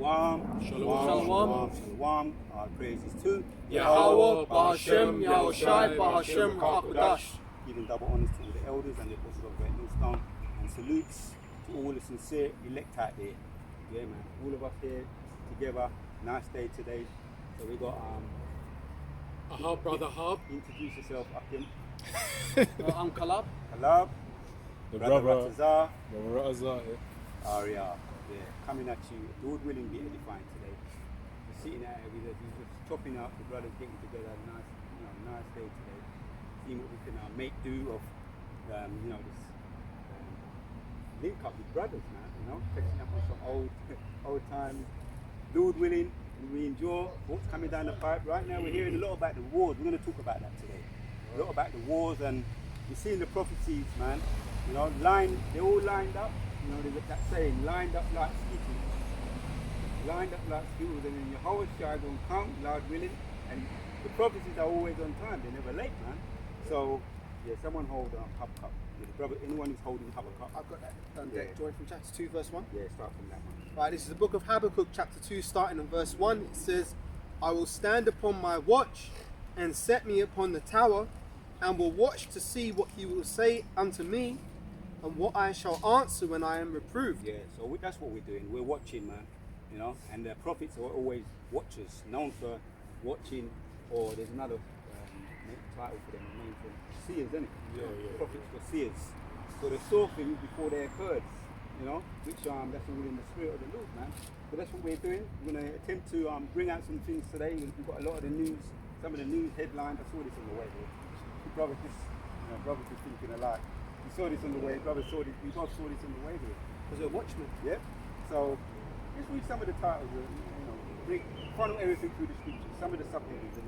Shalom. Shalom. Shalom. Our praises to Yahweh, Bahashem, Yahushai, Bahashem, Hakodash. Giving double honors to all the elders and the apostles of Great Millstone, and salutes to all the sincere elect out there. Yeah, man. All of us here together. Nice day today. So we got Ahab, brother Ahab. Introduce yourself, Akim. I'm Kalab. Kalab. The Brother brother Ratazar. Ratazar, Arya. Yeah, coming at you. Lord willing, be edifying today. Just sitting out here with us, just chopping up, the brothers getting together. Nice day today. Seeing what we can make do of, this link up with brothers, man. Catching up on some old times. Lord willing, we enjoy what's coming down the pipe. Right now, we're hearing a lot about the wars. We're going to talk about that today. A lot about the wars, and we're seeing the prophecies, man. They're all lined up. There's that saying, lined up like skittles. Lined up like skittles, and then Yahweh Shai gonna come, Lord willing, and the prophecies are always on time. They're never late, man. So, yeah, someone hold Habakkuk. Brother, anyone who's holding Habakkuk. I've got that done. Yeah. Join from chapter 2, verse 1. Yeah, start from that one. Right, this is the book of Habakkuk, chapter 2, starting in verse 1. It says, I will stand upon my watch and set me upon the tower, and will watch to see what he will say unto me, and what I shall answer when I am reproved. Yeah, so that's what we're doing. We're watching, man. And the prophets are always watchers, known for watching, or there's another title for them, name for seers, isn't it? Yeah. Prophets were seers. So they saw things before they occurred, which that's all in the spirit of the Lord, man. So that's what we're doing. We're going to attempt to bring out some things today. We've got a lot of the news, some of the news headlines. I saw this on the way here. Brothers just thinking alike. We saw this on the way, brother saw this, we both saw this on the way here. Because we're watchmen. Yep. So, let's read some of the titles, funnel everything through the scriptures, some of the subheadings.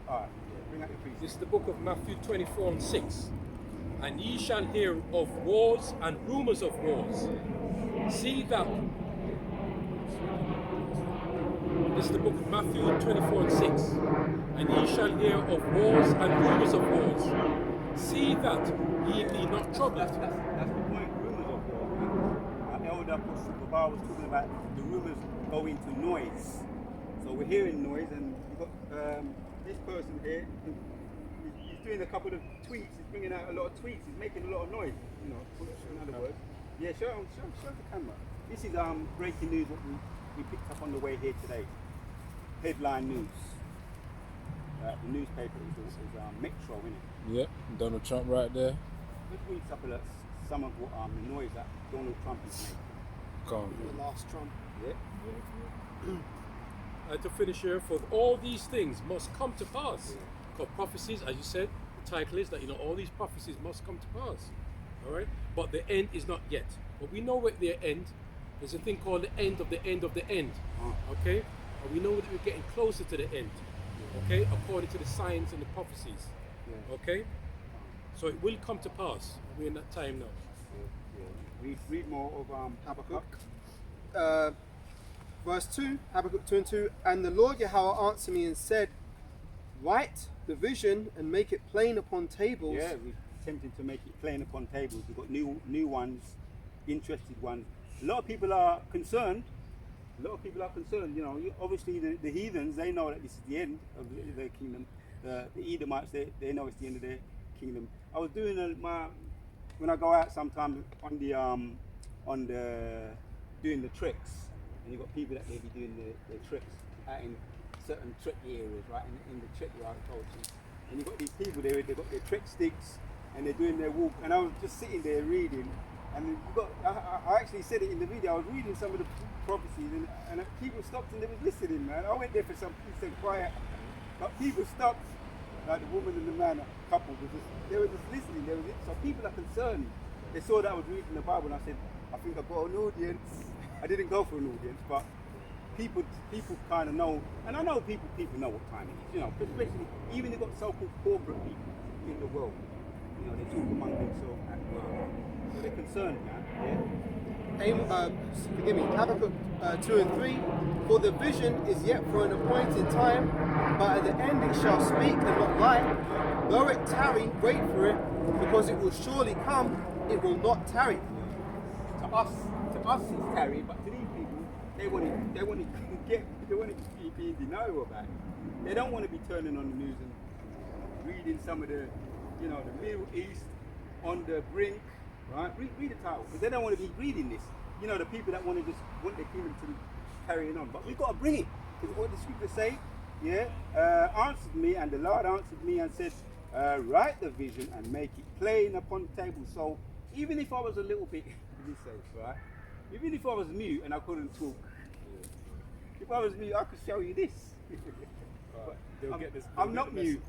Alright, bring out your precept. This is the book of Matthew 24 and 6. And ye shall hear of wars and rumors of wars. See that. This is the book of Matthew 24 and 6. And ye shall hear of wars and rumors of wars. See that ye be not troubled. That's the point, rumors of war. Our elder Apostle Baba was talking about the rumors going to noise. So we're hearing noise, and we've got this person here. He's doing a couple of tweets. He's bringing out a lot of tweets. He's making a lot of noise. In other words. Yeah, show the camera. This is breaking news. What we picked up on the way here today. Headline news. The newspaper is Metro, isn't it? Yep, Donald Trump right there. Let's read some of what the noise that Donald Trump is making. Come. The last Trump. Yeah. And to finish here, for all these things must come to pass. Because prophecies, as you said, the title is that all these prophecies must come to pass. Alright? But the end is not yet. But we know what the end. There's a thing called the end of the end of the end. Okay? And we know that we're getting closer to the end. Okay? According to the signs and the prophecies. Okay? So it will come to pass. We're in that time now. Read more of Habakkuk. Verse 2, Habakkuk 2 and 2. And the Lord Yahweh answered me and said, write the vision and make it plain upon tables. Yeah, we're attempting to make it plain upon tables. We've got new ones, interested ones. A lot of people are concerned. Obviously the heathens, they know that this is the end of their kingdom. The Edomites, they know it's the end of their kingdom. I was doing when I go out sometimes doing the treks, and you've got people that may be doing the treks out in certain trek areas, right, in the trek agriculture. And you've got these people there, they've got their trek sticks, and they're doing their walk. And I was just sitting there reading, and I actually said it in the video, I was reading some of the prophecies, and people stopped and they was listening, man. I went there for some peace and quiet, but people stopped, like the woman and the man, a couple, they were just listening. So people are concerned. They saw that I was reading the Bible, and I said, I think I've got an audience. I didn't go for an audience, but people kind of know, and I know people know what time it is, especially, even they've got so-called corporate people in the world, they talk among themselves at work, so they're concerned, man. Forgive me, Habakkuk 2 and 3. For the vision is yet for an appointed time, but at the end it shall speak and not lie. Though it tarry, wait for it, because it will surely come, it will not tarry. To us it's tarry, but to these people, they want to be in denial about it. They don't want to be turning on the news and reading some of the, you know, the Middle East on the brink, right? Read the title, because they don't want to be reading this. You know, the people that want to just want their kingdom to be carrying on. But we've got to bring it, because what the scriptures say, answered me, and the Lord answered me and said, write the vision and make it plain upon the table. So even if I was a little bit, right? Even if I was mute and I couldn't talk, if I was mute, I could show you this. I'm not mute.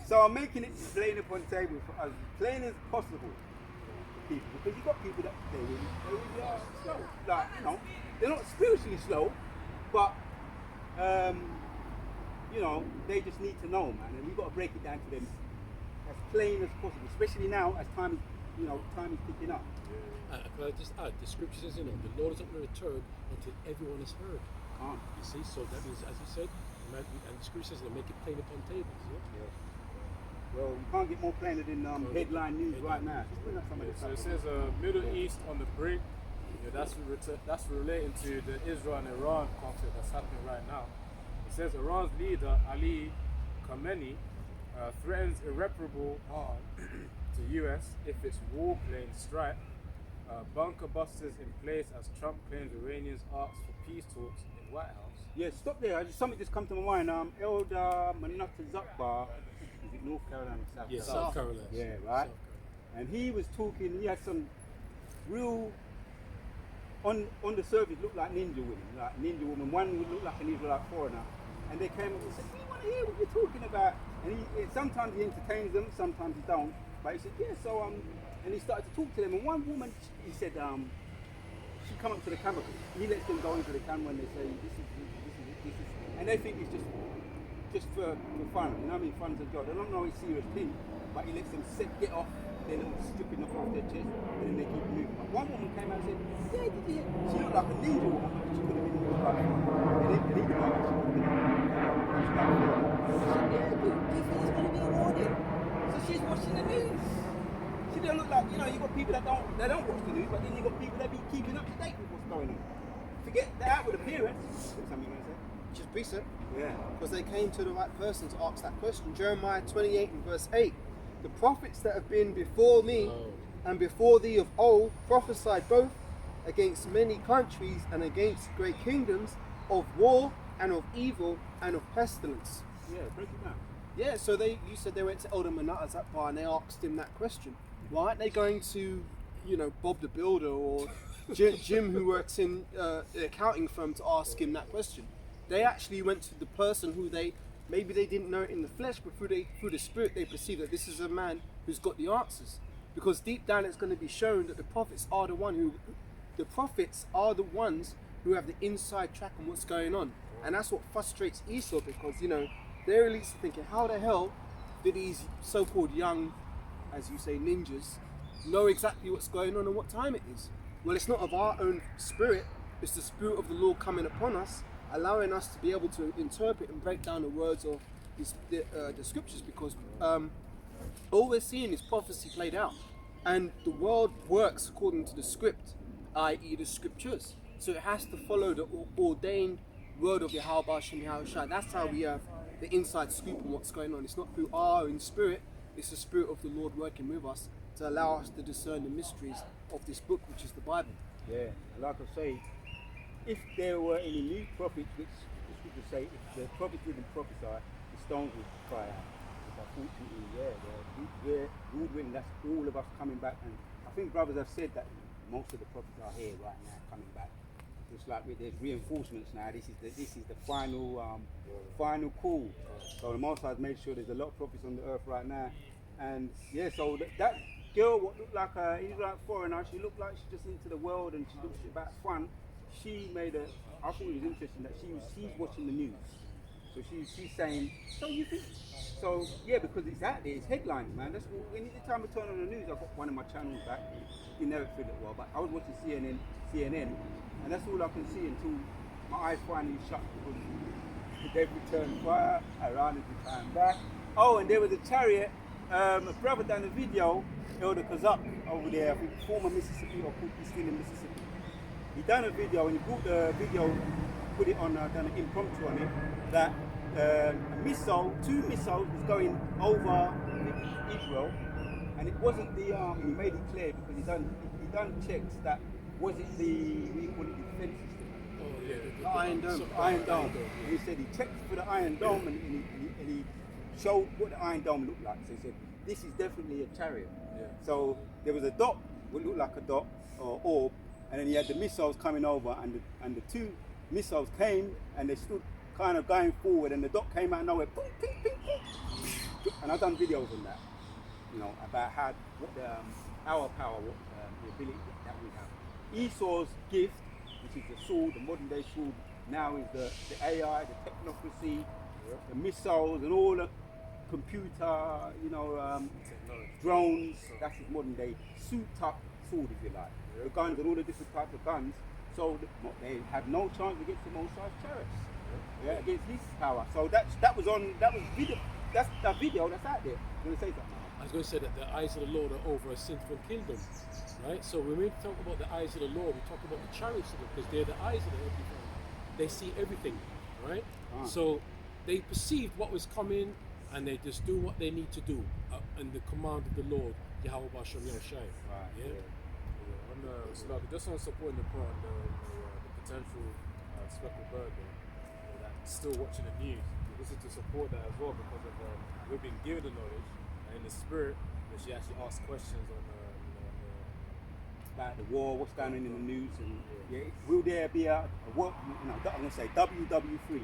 So I'm making it plain upon the table for as plain as possible for people. Because you've got people that they really are slow. Like, you know, they're not spiritually slow, but you know, they just need to know, man. And we've got to break it down to them as plain as possible, especially now as time is picking up. Can I just add, the scripture says, you know, the Lord is not going to return until everyone has heard. You see, so that means, as you said, and the scripture says, make it plain upon tables. Yeah? Well, you can't get more plainer than headline news right now. Just bring up some of this. So it says Middle East on the brink. Yeah, that's relating to the Israel and Iran conflict that's happening right now. It says Iran's leader Ali Khamenei threatens irreparable harm to US if its warplane strike. Bunker busters in place as Trump claims Iranians asked for peace talks in White House. Yeah, stop there. Something just come to my mind. Elder Manata Zakbar, is it North Carolina or South Carolina? South Carolina. Yeah, right. And he was talking. He had some real on the surface looked like ninja women. One would look like an Israelite foreigner, and they came and said, "We want to hear what you're talking about." And sometimes he entertains them, sometimes he don't. But he said, "Yeah." So and he started to talk to them. And one woman, he said, she come up to the camera. He lets them go into the camera and they say, this is, and they think it's just for fun. You know what I mean? Fun's a job. They don't know it's a serious thing, but he lets them get off their little stripping off their chest, and then they keep moving. But one woman came out and said, "Yeah, did you hear?" She looked like a ninja woman, but she could have been like, and they believed her like she could have been. She said, "Yeah, do you think it's going to be a warning?" So she's watching the news. She don't look like, you know, you got people that don't watch the news, but then you got people that be keeping up to date with what's going on. Forget the outward appearance. Something you want to say? Just precept. Yeah. Because they came to the right person to ask that question. Jeremiah 28 and verse 8. The prophets that have been before me and before thee of old prophesied both against many countries and against great kingdoms, of war and of evil and of pestilence. Yeah, break it down. Yeah, so you said they went to Elder Manata Zakbar and they asked him that question. Why aren't they going to, you know, Bob the Builder or Jim who works in the accounting firm to ask him that question? They actually went to the person who maybe they didn't know it in the flesh, but through the spirit they perceive that this is a man who's got the answers. Because deep down it's going to be shown that the prophets are the ones who have the inside track on what's going on. And that's what frustrates Esau, because, you know, they're at least thinking, how the hell did these so-called young, as you say, ninjas, know exactly what's going on and what time it is? Well, it's not of our own spirit, it's the spirit of the Lord coming upon us, allowing us to be able to interpret and break down the words of the scriptures, because all we're seeing is prophecy played out. And the world works according to the script, i.e. the scriptures. So it has to follow the ordained word of Yahweh Shem Yahushua. That's how we have the inside scoop on what's going on. It's not through our own spirit, it's the spirit of the Lord working with us to allow us to discern the mysteries of this book, which is the Bible. Yeah, like I say, if there were any new prophets, which the scriptures say, if the prophets didn't prophesy, the stones would cry out. But unfortunately, we're written, that's all of us coming back. And I think brothers have said that most of the prophets are here right now, coming back. It's like there's reinforcements now. This is the final call. So the Most High has made sure there's a lot of prophets on the earth right now. And yeah, so that girl, what looked like an Israelite foreigner, she looked like she's just into the world and she looked about fun. She made I thought it was interesting that she's watching the news. So she's saying, so you think? So yeah, because it's out there, it's headlines, man. That's any time I turn on the news, I've got one of my channels back. You never feel it well, but I was watching CNN, and that's all I can see until my eyes finally shut because they've returned fire, Iran is returning back. Oh, and there was a chariot. A brother done a video, Elder Kazak over there, I think former Mississippi or could be still in Mississippi. he done a video and he brought the video, put it on, done an impromptu on it, that two missiles was going over Israel, and it wasn't the army. He made it clear because he done checks that was it the what do you call it, the defense system. Oh yeah, The Iron Dome. Iron Dome. And he said he checked for the Iron Dome and he showed what the Iron Dome looked like. So he said, this is definitely a chariot. Yeah. So there was a dot, what looked like a dot or orb, and then he had the missiles coming over, and the two missiles came and they stood kind of going forward, and the dot came out of nowhere, boom, ping, ping, ping. And I've done videos on that, you know, about how what the our power, what the ability that we have. Esau's gift, which is the sword, the modern day sword, now is the AI, the technocracy, the missiles, and all the computer, you know, drones. That's his modern day souped up sword, if you like. The guns and all the different types of guns. So they have no chance against the Mosai's chariots. Yeah, against his power. So that was video. That's the video that's out there. You want to say something? I was going to say that the eyes of the Lord are over a sinful kingdom, right? So when we talk about the eyes of the Lord, we talk about the chariots of it, because they're the eyes of the heavenly Father. They see everything, right? So they perceived what was coming, and they just do what they need to do in the command of the Lord, Yahweh Bashem Yahushai. Right. Yeah. So like, just on supporting the point, the potential speckled bird there, that's still watching the news. This is to support that as well, because of we've been given the knowledge, and in the spirit, that she actually asks questions on About the war, what's going on in the news, and will there be a what? You know, I'm gonna say WW3.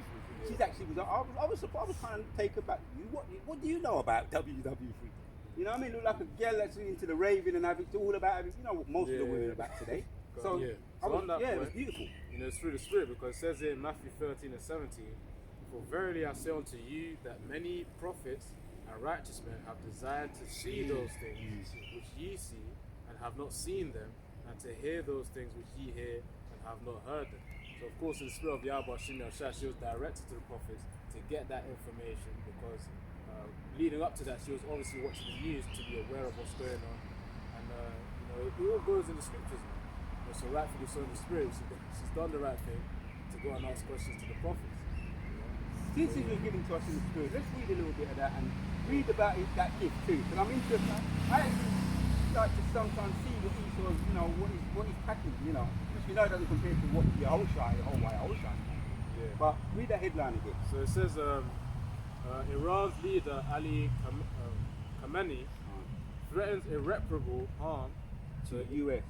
She's actually I was trying to take her back. What do you know about WW3? You know what I mean? Look like a girl that's into the raving and having all about everything. You know what most of the women are about today. So Yeah. on that it was point, beautiful. You know, it's through the Spirit, because it says in Matthew 13 and 17, for verily I say unto you that many prophets and righteous men have desired to see those things which ye see, and have not seen them, and to hear those things which ye hear, and have not heard them. So of course, in the spirit of Yahweh Shimei Shah, she was directed to the prophets to get that information, because leading up to that, she was obviously watching the news to be aware of what's going on. And you know, it all goes in the scriptures, man. So rightfully so in the spirit, she's done the right thing to go and ask questions to the prophets. Since it was given to us in the spirit, let's read a little bit of that and read about that gift too. Because I'm interested. I actually like to sometimes see what Esau, you know, what he's packing, you know, which we know doesn't compare to what Yahushua, Yeah. But read that headline again. So it says Iran's leader Ali Khamenei threatens irreparable harm To the US.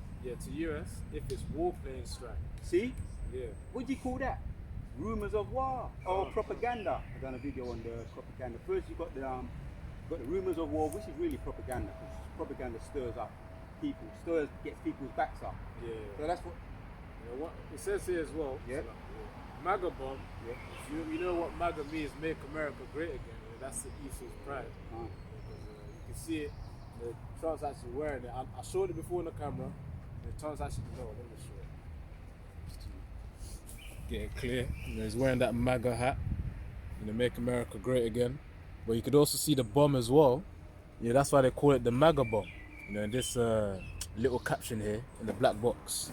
to US if its warplane strike. See? Yeah. What do you call that? Rumors of war or propaganda. I've done a video on the propaganda. First you got the rumors of war, which is really propaganda, because propaganda stirs up people, gets people's backs up. Yeah. So that's what. You know, what it says here as well. Yeah. MAGA bomb. Yeah. You know what MAGA means? Make America great again. You know, that's the Esau's pride. Uh, Because you can see it. The Trump's actually wearing it. I showed it before on the camera. The Trump's actually let me show it. Just to get it clear. You know, he's wearing that MAGA hat. You know, make America great again. But you could also see the bomb as well. Yeah, that's why they call it the MAGA bomb. You know, in this little caption here in the black box.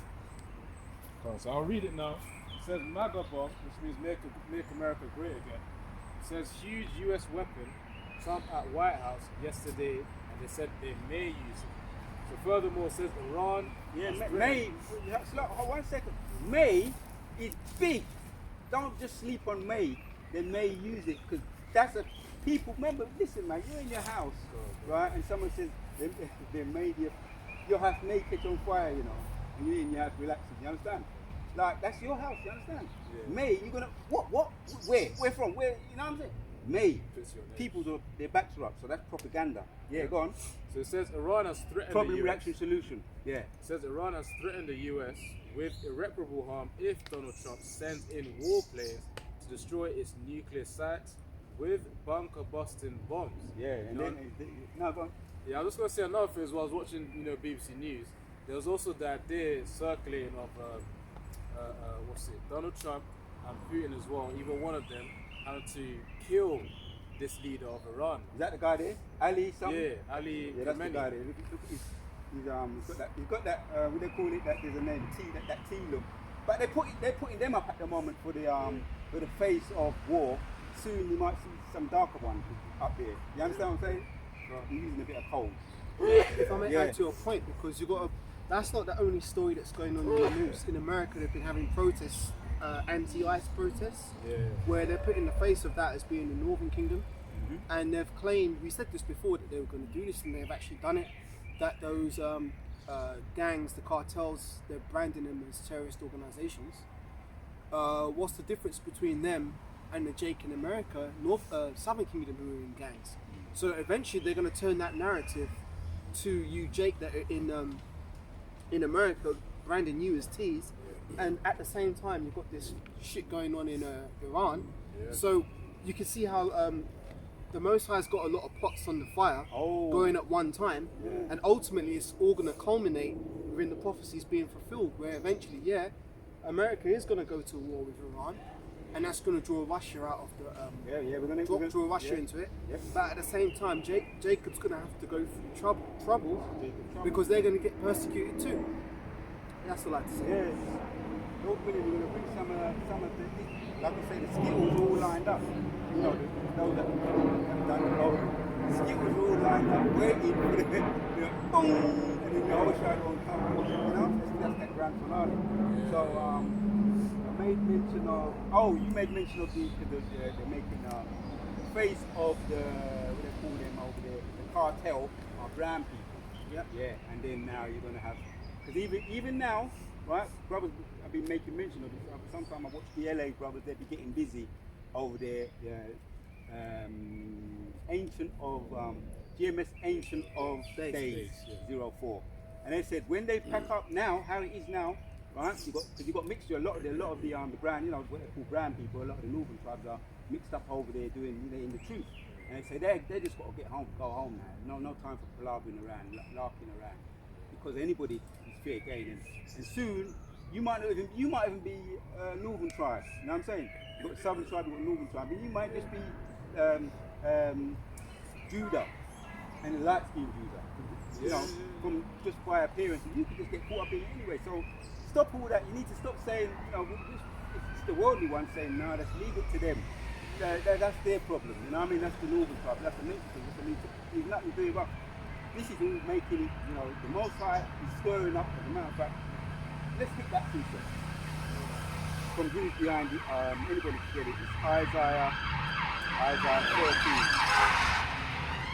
So I'll read it now. It says MAGA bomb, which means make America great again. It says huge US weapon, Trump at White House yesterday, and they said they may use it. So furthermore, it says Iran. yeah, has May. Hold 1 second. May is big. Don't just sleep on May. They may use it because that's a people. Remember, listen, man. You're in your house, right? And someone says they made your house may catch on fire, you know, and you're in your house relaxing. You understand? Like that's your house. You understand? Yeah. May, you're gonna what? Where from? Where? You know what I'm saying? May. Puts your name. People's their backs are up, so that's propaganda. Yeah, go on. So it says Iran has threatened Problem, the US. reaction, solution. Yeah. It says Iran has threatened the US with irreparable harm if Donald Trump sends in warplanes to destroy its nuclear sites with bunker busting bombs. Yeah, and then no, go on. Yeah, I was just gonna say another thing as well. I was watching, BBC News. There was also the idea circulating of Donald Trump and Putin as well. Even one of them having to kill this leader of Iran. Is that the guy there? Ali something? Yeah, Ali Yeah, that's the Khamenei. guy there. Look at He's got that what they call it, that there's a name, that T look. But they're putting them up at the moment for the face of war. Soon you might see some darker ones up there. You understand what I'm saying? We're using a bit of cold. If I may Yeah. add to your point, because you got to, that's not the only story that's going on in the news. In America, they've been having protests, anti-ICE protests, where they're putting the face of that as being the Northern Kingdom, and they've claimed, we said this before, that they were going to do this, and they've actually done it. That those gangs, the cartels, they're branding them as terrorist organizations. What's the difference between them and the Jake in America, Southern Kingdom, who are in gangs? So eventually they're going to turn that narrative to you, Jake, that are in America, branding you as T's, and at the same time you've got this shit going on in Iran. So you can see how the Most High's got a lot of pots on the fire going at one time, and ultimately it's all going to culminate within the prophecies being fulfilled, where eventually, America is going to go to war with Iran, and that's going to draw Russia out of the We're gonna draw Russia into it. Yeah. But at the same time, Jacob's going to have to go through trouble because they're going to get persecuted too. That's all I have to say. Yes. Lord willing, we're going to bring some of the, like I say, the skills all lined up. You know, those that have done the Lord, the skills all lined up, waiting for the, boom, and then the whole show won't come. You know, that's that grand finale. So, I made mention of, you made mention of they're making the face of the, what they call them over there, the cartel of brown people. Yeah, and then now you're going to have, because even now, right, brothers have been making mention of this. Sometimes I watch the LA brothers, they'd be getting busy over there, Ancient of, GMS Ancient of Days, 04. And they said when they pack up now, how it is now, right, because you got mixture, a lot of the brown, what they call brown people, a lot of the northern tribes are mixed up over there doing, in the truth. And they say they just got to get home, go home now. No time for palavering around, larking around. Because anybody is fair game, and soon you might even be northern tribes. You know what I'm saying? You've got southern tribe, you've got northern tribe, and you might just be Judah and light skinned Judah. You know, from just by appearance, and you could just get caught up in it anyway. So stop all that. You need to stop saying, it's the worldly one saying, no, let's leave it to them. That's their problem. You know what I mean? That's the northern tribe. That's the nature thing. There's nothing to do with us. This is all making it, the Most High is stirring up. As a matter of fact, let's get that precept. From who's behind it, anybody can get it. It's Isaiah 13.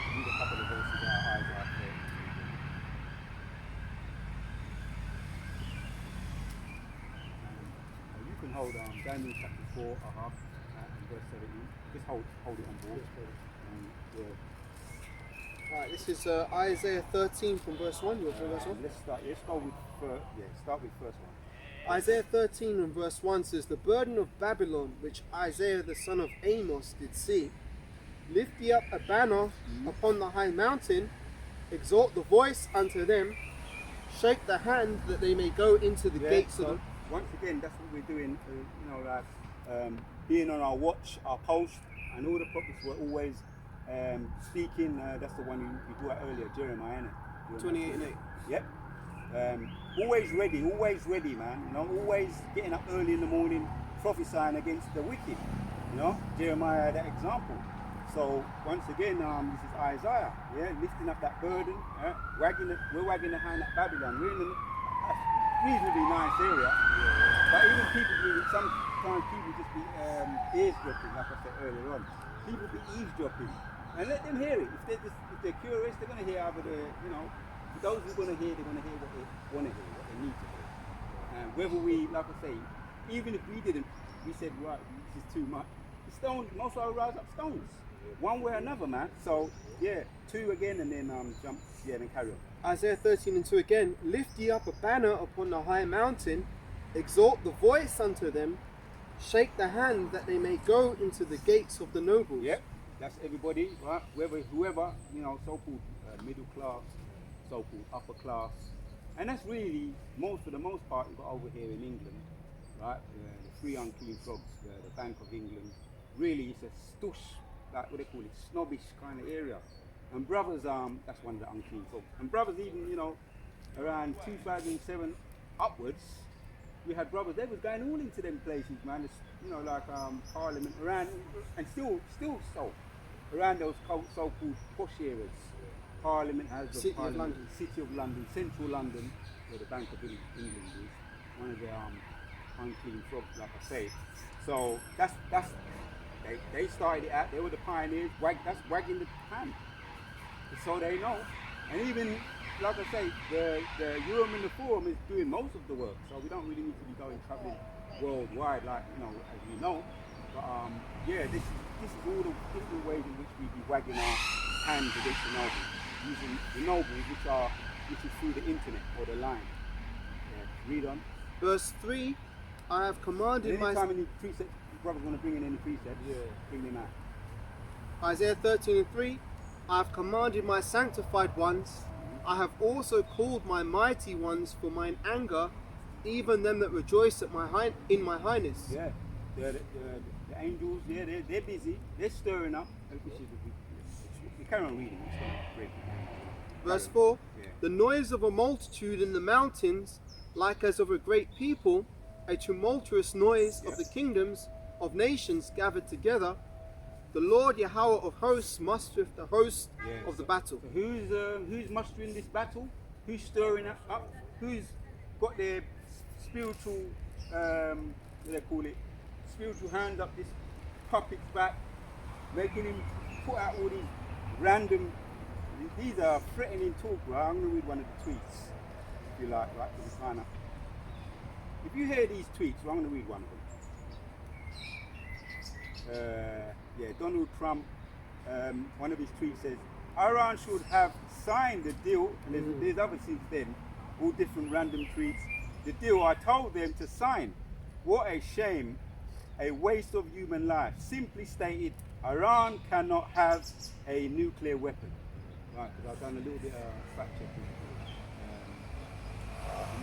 Read a couple of verses out of Isaiah 13. You can hold Daniel chapter 4 and verse 17. Just hold it on board. Right, this is Isaiah 13 from verse 1. You're from verse 1? Let's go with start with first one. Isaiah 13 and verse 1 says, "The burden of Babylon, which Isaiah the son of Amos did see, lift ye up a banner upon the high mountain, exalt the voice unto them, shake the hand that they may go into the gates of the..." Once again, that's what we're doing, being on our watch, our post, and all the prophets were always speaking. That's the one you drew out earlier, Jeremiah, innit? 28 and 8. Yep. Always ready, man. Always getting up early in the morning, prophesying against the wicked. Jeremiah, that example. So once again, this is Isaiah, lifting up that burden, we're wagging the hand at Babylon. We're in a reasonably nice area, but even sometimes people just be eavesdropping, like I said earlier on. People be eavesdropping, and let them hear it. If they're curious, they're going to hear either for those who are going to hear, they're going to hear what they want to hear, what they need to hear. And whether we, like I say, even if we didn't, we said, right, this is too much. The stone, most of our rise up stones, one way or another, man. So two again, and then jump, then carry on. Isaiah 13 and 2 again, "Lift ye up a banner upon the high mountain, exalt the voice unto them, shake the hand that they may go into the gates of the nobles." Yep, that's everybody, right? Whoever, so-called middle class, so-called upper class, and that's really for the most part you've got over here in England, right? The three unclean frogs, the Bank of England. Really, it's a stush, like what they call it, snobbish kind of area. And brothers, that's one of the unclean frogs. And brothers, even around 2007 upwards, we had brothers. They was going all into them places, man. It's, you know, like Parliament around, and still so around those so-called posh areas. Parliament has the City of Parliament, London. City of London, Central London, where the Bank of England is, one of the unclean frogs, like I say. So that's they started it out. They were the pioneers. That's wagging the hand, so they know. And even like I say, the Urim and the Forum is doing most of the work. So we don't really need to be going traveling worldwide, like, you know, as you know. But yeah, this is all the different ways in which we be wagging our hands against the nobles, using the nobles, which is through the internet or the line. Yeah. Read on. Verse 3, I have commanded my... Anytime any precepts, brothers want to bring in any precepts, bring them out. Isaiah 13:3, I have commanded my sanctified ones, I have also called my mighty ones for mine anger, even them that rejoice at in my highness. Yeah, the angels, yeah, they're busy, they're stirring up. You carry on reading, it's going to break it down. Verse 4, Yeah. the noise of a multitude in the mountains, like as of a great people, a tumultuous noise of the kingdoms of nations gathered together. The Lord Yahweh of hosts mustereth the host of the battle. So who's mustering this battle? Who's stirring up? Who's got their spiritual, what do they call it? Spiritual hand up this puppet's back, making him put out all these random. These are threatening talk, bro. I'm gonna read one of the tweets, if you like, right to the sign up. If you hear these tweets, well, I'm gonna read one of them. Yeah, Donald Trump, one of his tweets says, Iran should have signed the deal, and there's other since then, all different random tweets. The deal I told them to sign. What a shame, a waste of human life. Simply stated, Iran cannot have a nuclear weapon. Right, because I've done a little bit of fact checking.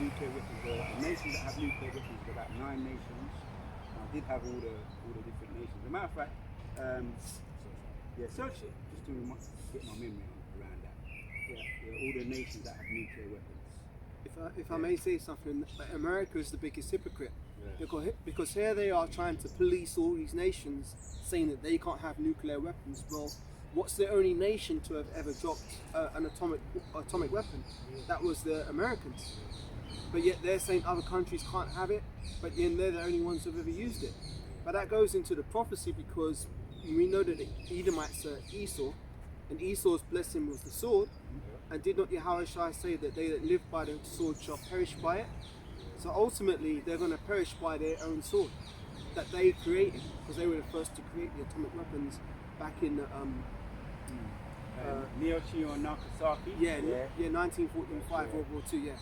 Nuclear weapons, the nations that have nuclear weapons are about 9 nations. I did have all the different nations. As a matter of fact, search it just to get my memory around that. Yeah, all the nations that have nuclear weapons. If I may say something, America is the biggest hypocrite. Because here they are trying to police all these nations, saying that they can't have nuclear weapons. Well, what's the only nation to have ever dropped an atomic weapon? That was the Americans. But yet they're saying other countries can't have it, but then they're the only ones who've ever used it. But that goes into the prophecy, because we know that the Edomites are Esau, and Esau's blessing was the sword. And did not Yahweh say that they that live by the sword shall perish by it? So ultimately they're going to perish by their own sword that they created, because they were the first to create the atomic weapons back in the Hiroshima and Nagasaki. 1945, World War II.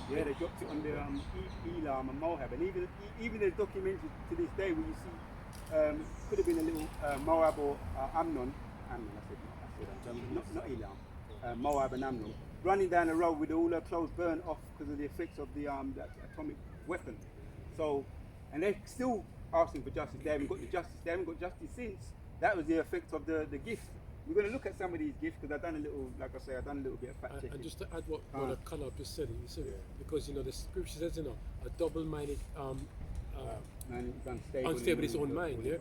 Yeah, they dropped it on the Elam and Moab, and even there's documentary to this day where you see could have been a little Moab or Amnon, I said not Elam, Moab and Amnon, running down the road with all their clothes burned off because of the effects of the atomic weapon. So, and they're still asking for justice. They haven't got the justice. They haven't got justice since. That was the effect of the gift. We're going to look at some of these gifts, because I've done a little, like I say, I've done a little bit of fact checking. And just to add what Kalab just said, you said because the scripture says, a double-minded man is unstable in his own mind, yeah.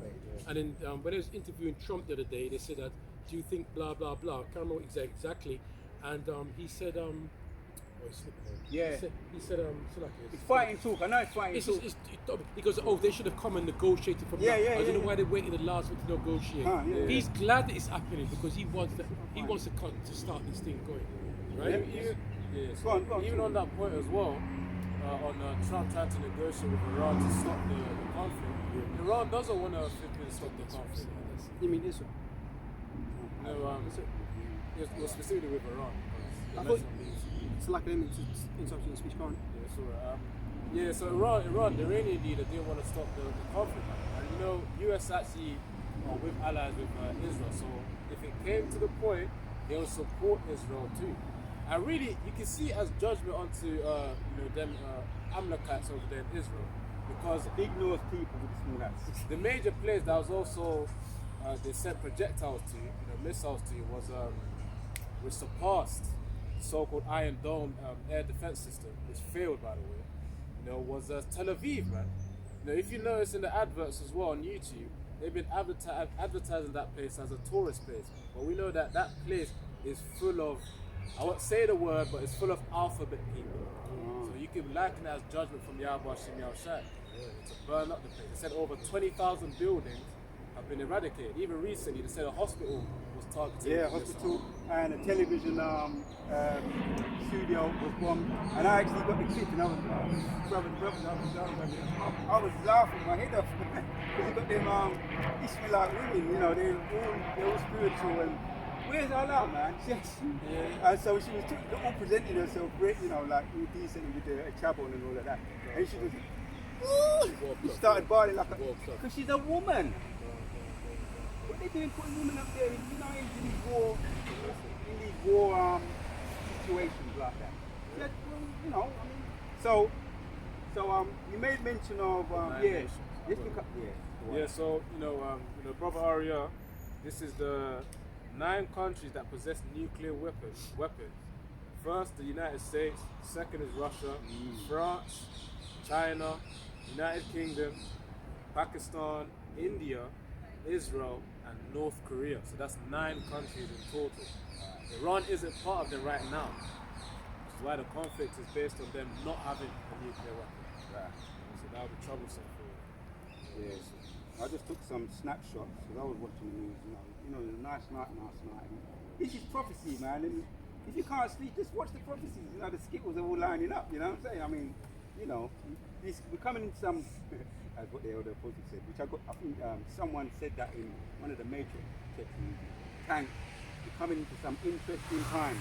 And then when I was interviewing Trump the other day, they said that, do you think blah blah blah? I can't remember exactly. And he said, he said, it's fighting talk. I know it's fighting talk. Because they should have come and negotiated from that. I don't know why they waited the last week to negotiate. He's glad that it's happening, because he wants to start this thing going, right? Even on that point as well, on Trump trying to negotiate with Iran to stop the conflict. Iran doesn't want to stop the conflict. You mean Israel? No, specifically with Iran. I thought it's like an interruption of speech. Go on. So Iran, the Iranian leader didn't want to stop the conflict. And US actually are with allies with Israel. So if it came to the point, they will support Israel too. And really, you can see it as judgment onto them Amalekites over there in Israel, because big North people with the small hats. The major place that was also they sent projectiles to, missiles to, was surpassed so-called Iron Dome air defense system, which failed, by the way, was Tel Aviv, man. If you notice in the adverts as well on YouTube, they've been advertising that place as a tourist place. But we know that that place is full of, I won't say the word, but it's full of alphabet people. So you can liken it as judgment from Yahweh Shem Yahushai to burn up the place. They said over 20,000 buildings have been eradicated. Even recently, they said a hospital was targeted. Yeah, hospital and a television studio was bombed. And I actually got the clip and I was I was laughing my head off because you got them Ishmaelite women, they're all spiritual and where's Allah, man? Yes. And so she was all presenting herself great, like all decent with the chabon and all of that. And she just she started bawling like because she's a woman. What they doing putting women up there, in these war situations like that? Yeah, well, So you made mention of So Brother Aria, this is the 9 countries that possess nuclear weapons. First, the United States. Second is Russia, France, China, United Kingdom, Pakistan, India, Israel, and North Korea. So that's 9 countries in total. Iran isn't part of them right now, which is why the conflict is based on them not having a nuclear weapon. Right. So that would be troublesome for you. Yes. I just took some snapshots because I was watching the news. It was a nice night last night. This is prophecy, man. And if you can't sleep, just watch the prophecies. The skittles are all lining up. You know what I'm saying? We're coming into some, as what the elder apostle said, which I think someone said that in one of the Matrix texts in Tank. We're coming into some interesting times.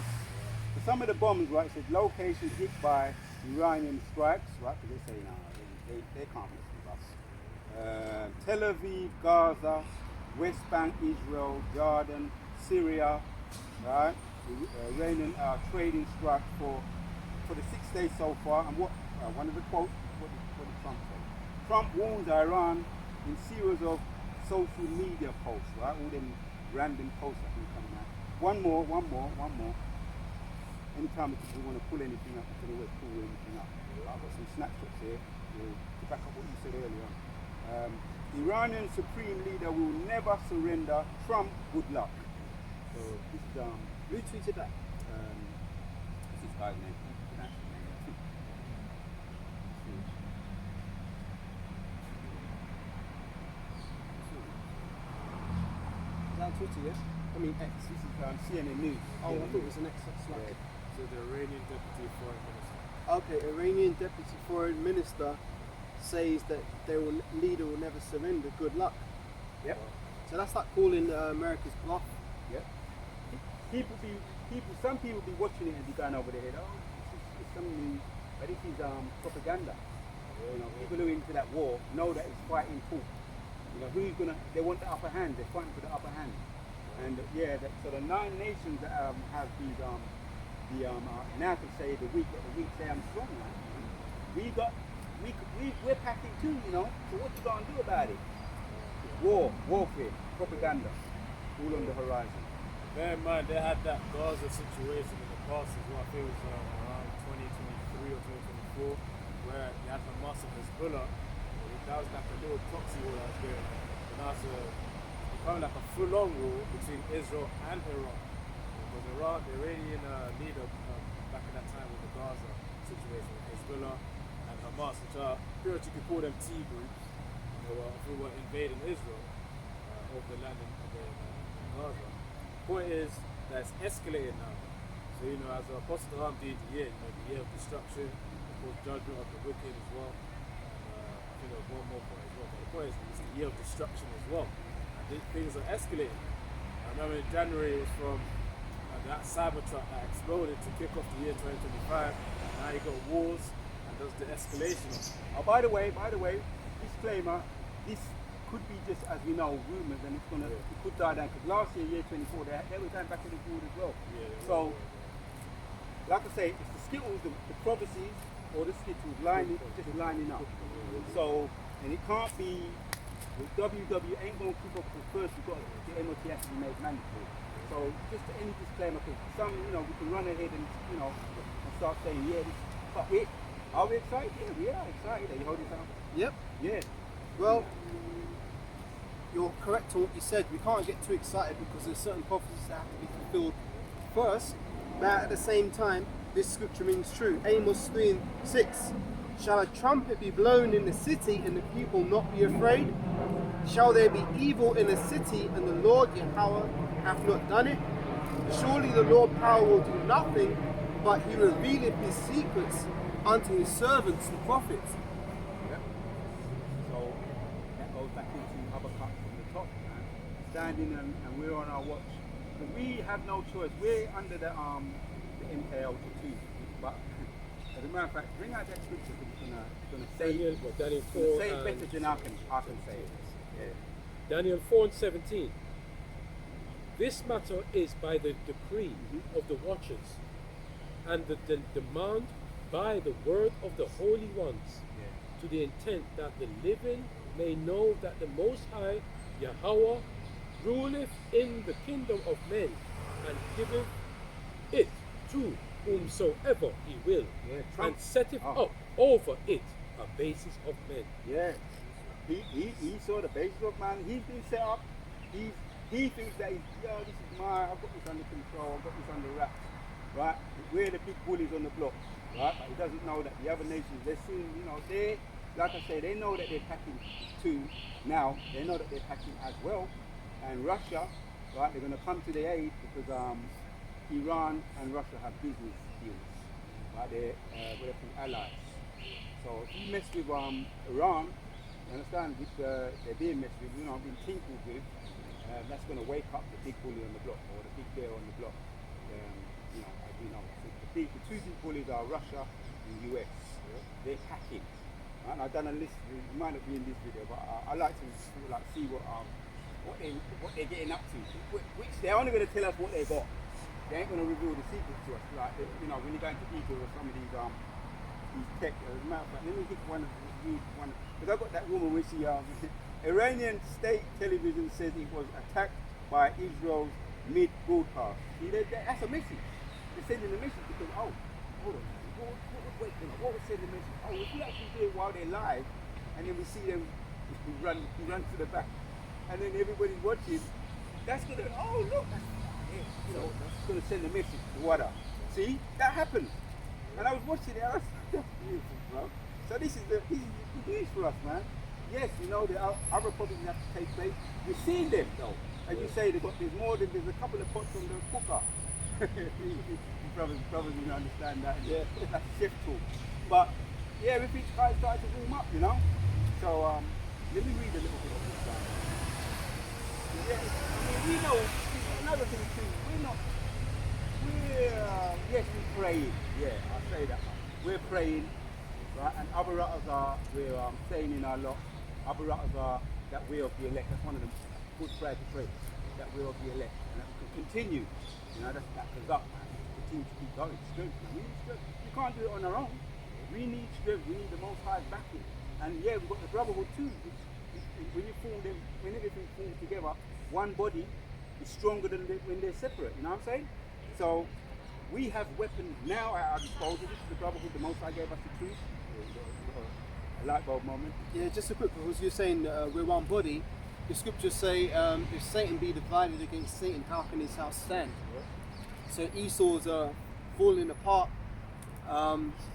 So some of the bombs, right, said locations hit by Iranian strikes, right? Because they say, no, they can't mess with us. Tel Aviv, Gaza, West Bank, Israel, Jordan, Syria, right? Iranian trading strike for the 6 days so far. And what one of the quotes, what did Trump say? Trump warns Iran in series of social media posts, right? All them random posts that been coming out. One more. Anytime we want to pull anything up, we can always pull anything up. I've got some snapshots here to back up what you said earlier on. Iranian Supreme Leader will never surrender. Trump, good luck. So this is Who tweeted that? This is guy's name. Is that on Twitter, yeah? I mean X. This is CNN News. Oh, I thought it was an X. Like So the Iranian Deputy Foreign Minister. Okay, Iranian Deputy Foreign Minister says that their leader will never surrender. Good luck. Yep. So that's like calling America's bluff. Yep. Some people be watching it and be going over their head. Oh, it's some news, but this is propaganda. People who are into that war know that it's fighting full. They want the upper hand. They're fighting for the upper hand. And so the 9 nations that have these now can say the weak say I'm strong now. We're packing too, So what you gonna do about it? Warfare, propaganda, all on the horizon. Bear in mind, they had that Gaza situation in the past as well. I think it was around 2023 or 2024, where you had Hamas and Hezbollah. That was like a little proxy war that was going on. And now it's becoming like a full-on war between Israel and Iran. Because the Iranian leader back in that time with the Gaza situation, Hezbollah and Hamas, which are pretty much you could call them T groups, who were invading Israel over the land in Gaza. The point is that it's escalated now. So as the Apostle Ram did the year of destruction, of course judgment of the wicked as well. And I think there was one more point as well. But the point is it's the year of destruction as well. And things are escalating. I remember in January it was from that Cybertruck that exploded to kick off the year 2025. Now you got wars and there's the escalation. Oh, by the way, disclaimer, this could be just, as we know, rumours, and it could die down, because last year 24, they were going back to the board as well. So, like I say, it's the skittles, the prophecies, or the skittles lining up. So, and it can't be, with WW ain't going to keep up, because first we've got the MOT has to be made mandatory. So So just any disclaimer, because some, we can run ahead and, and start saying, yeah, but are we excited? Yeah, we are excited. Are you holding something? Yep. Yeah. Well, you're correct on what you said. We can't get too excited because there's certain prophecies that have to be fulfilled first. But at the same time, this scripture rings true. Amos 3:6. Shall a trumpet be blown in the city and the people not be afraid? Shall there be evil in a city and the Lord Yahweh hath not done it? Surely the Lord power will do nothing, but he revealeth his secrets unto his servants, the prophets. Yep. So that goes back into Habakkuk from the top, man. Standing and we're on our watch. Because we have no choice. We're under the MKL too. But as a matter of fact, bring out that scripture because it's gonna say Daniel 4 say it better than I can say it. Yeah. Daniel 4 and 17. This matter is by the decree of the watchers and the demand by the word of the holy ones, to the intent that the living may know that the Most High Yahweh ruleth in the kingdom of men and giveth it to whomsoever he will, and setteth up over it a basis of men. Yeah. He saw the basis of man. He's been set up. He thinks that this is mine. I've got this under control. I've got this under wraps. Right? We're the big bullies on the block. Right? But he doesn't know that the other nations, they're soon, they, like I say, they know that they're packing too now. They know that they're packing as well. And Russia, right? They're going to come to their aid because Iran and Russia have business deals. Right? They're allies. So if you mess with Iran, you understand, which they're being messed with, being tinkered with, that's going to wake up the big bully on the block, or the big bear on the block, as we know. So the two big bullies are Russia and US. They're packing. And I've done a list, it might not be in this video, but I like to see what they're getting up to, which they're only going to tell us what they got. They ain't going to reveal the secrets to us. Like, when you go into Egypt or some of these tech, as a matter of fact, let me pick one, because I've got that woman where she, Iranian state television says it was attacked by Israel's mid-broadcast. See, that's a message. They're sending a message because, hold on, what was sending the message? If we actually do it while they're live, and then we see them run to the back, and then everybody's watching, that's going to, look, that's going to send a message to Wada. See, that happened. And I was watching it, I was that's beautiful, bro. So this is the news for us, man. Yes, the other problems have to take place. You're seeing them, though. As you say, there's a couple of pots on the cooker. brothers, you understand that. Yeah. That's shift talk. But, yeah, everything's starting to warm up, So, let me read a little bit of this down. Yeah, we know, another thing too, yes, we're praying. Yeah, I'll say that much. We're praying, right? And other ratters we're saying in our lot, other ratters are that we're of the elect. That's one of the good prayers to pray, that we're of the elect. And that we can continue, that goes up, man. Continue to keep going. Strength, man. We need strength. We can't do it on our own. We need strength. We need the Most High's backing. And yeah, we've got the brotherhood too. When everything falls together, one body is stronger than when they're separate. You know what I'm saying? So we have weapons now at our disposal. This is the brotherhood the Most High gave us the truth. A light bulb moment. Yeah, just a quick, because you're saying we're one body. The scriptures say, if Satan be divided against Satan, how can his house stand? Yeah. So Esau's falling apart.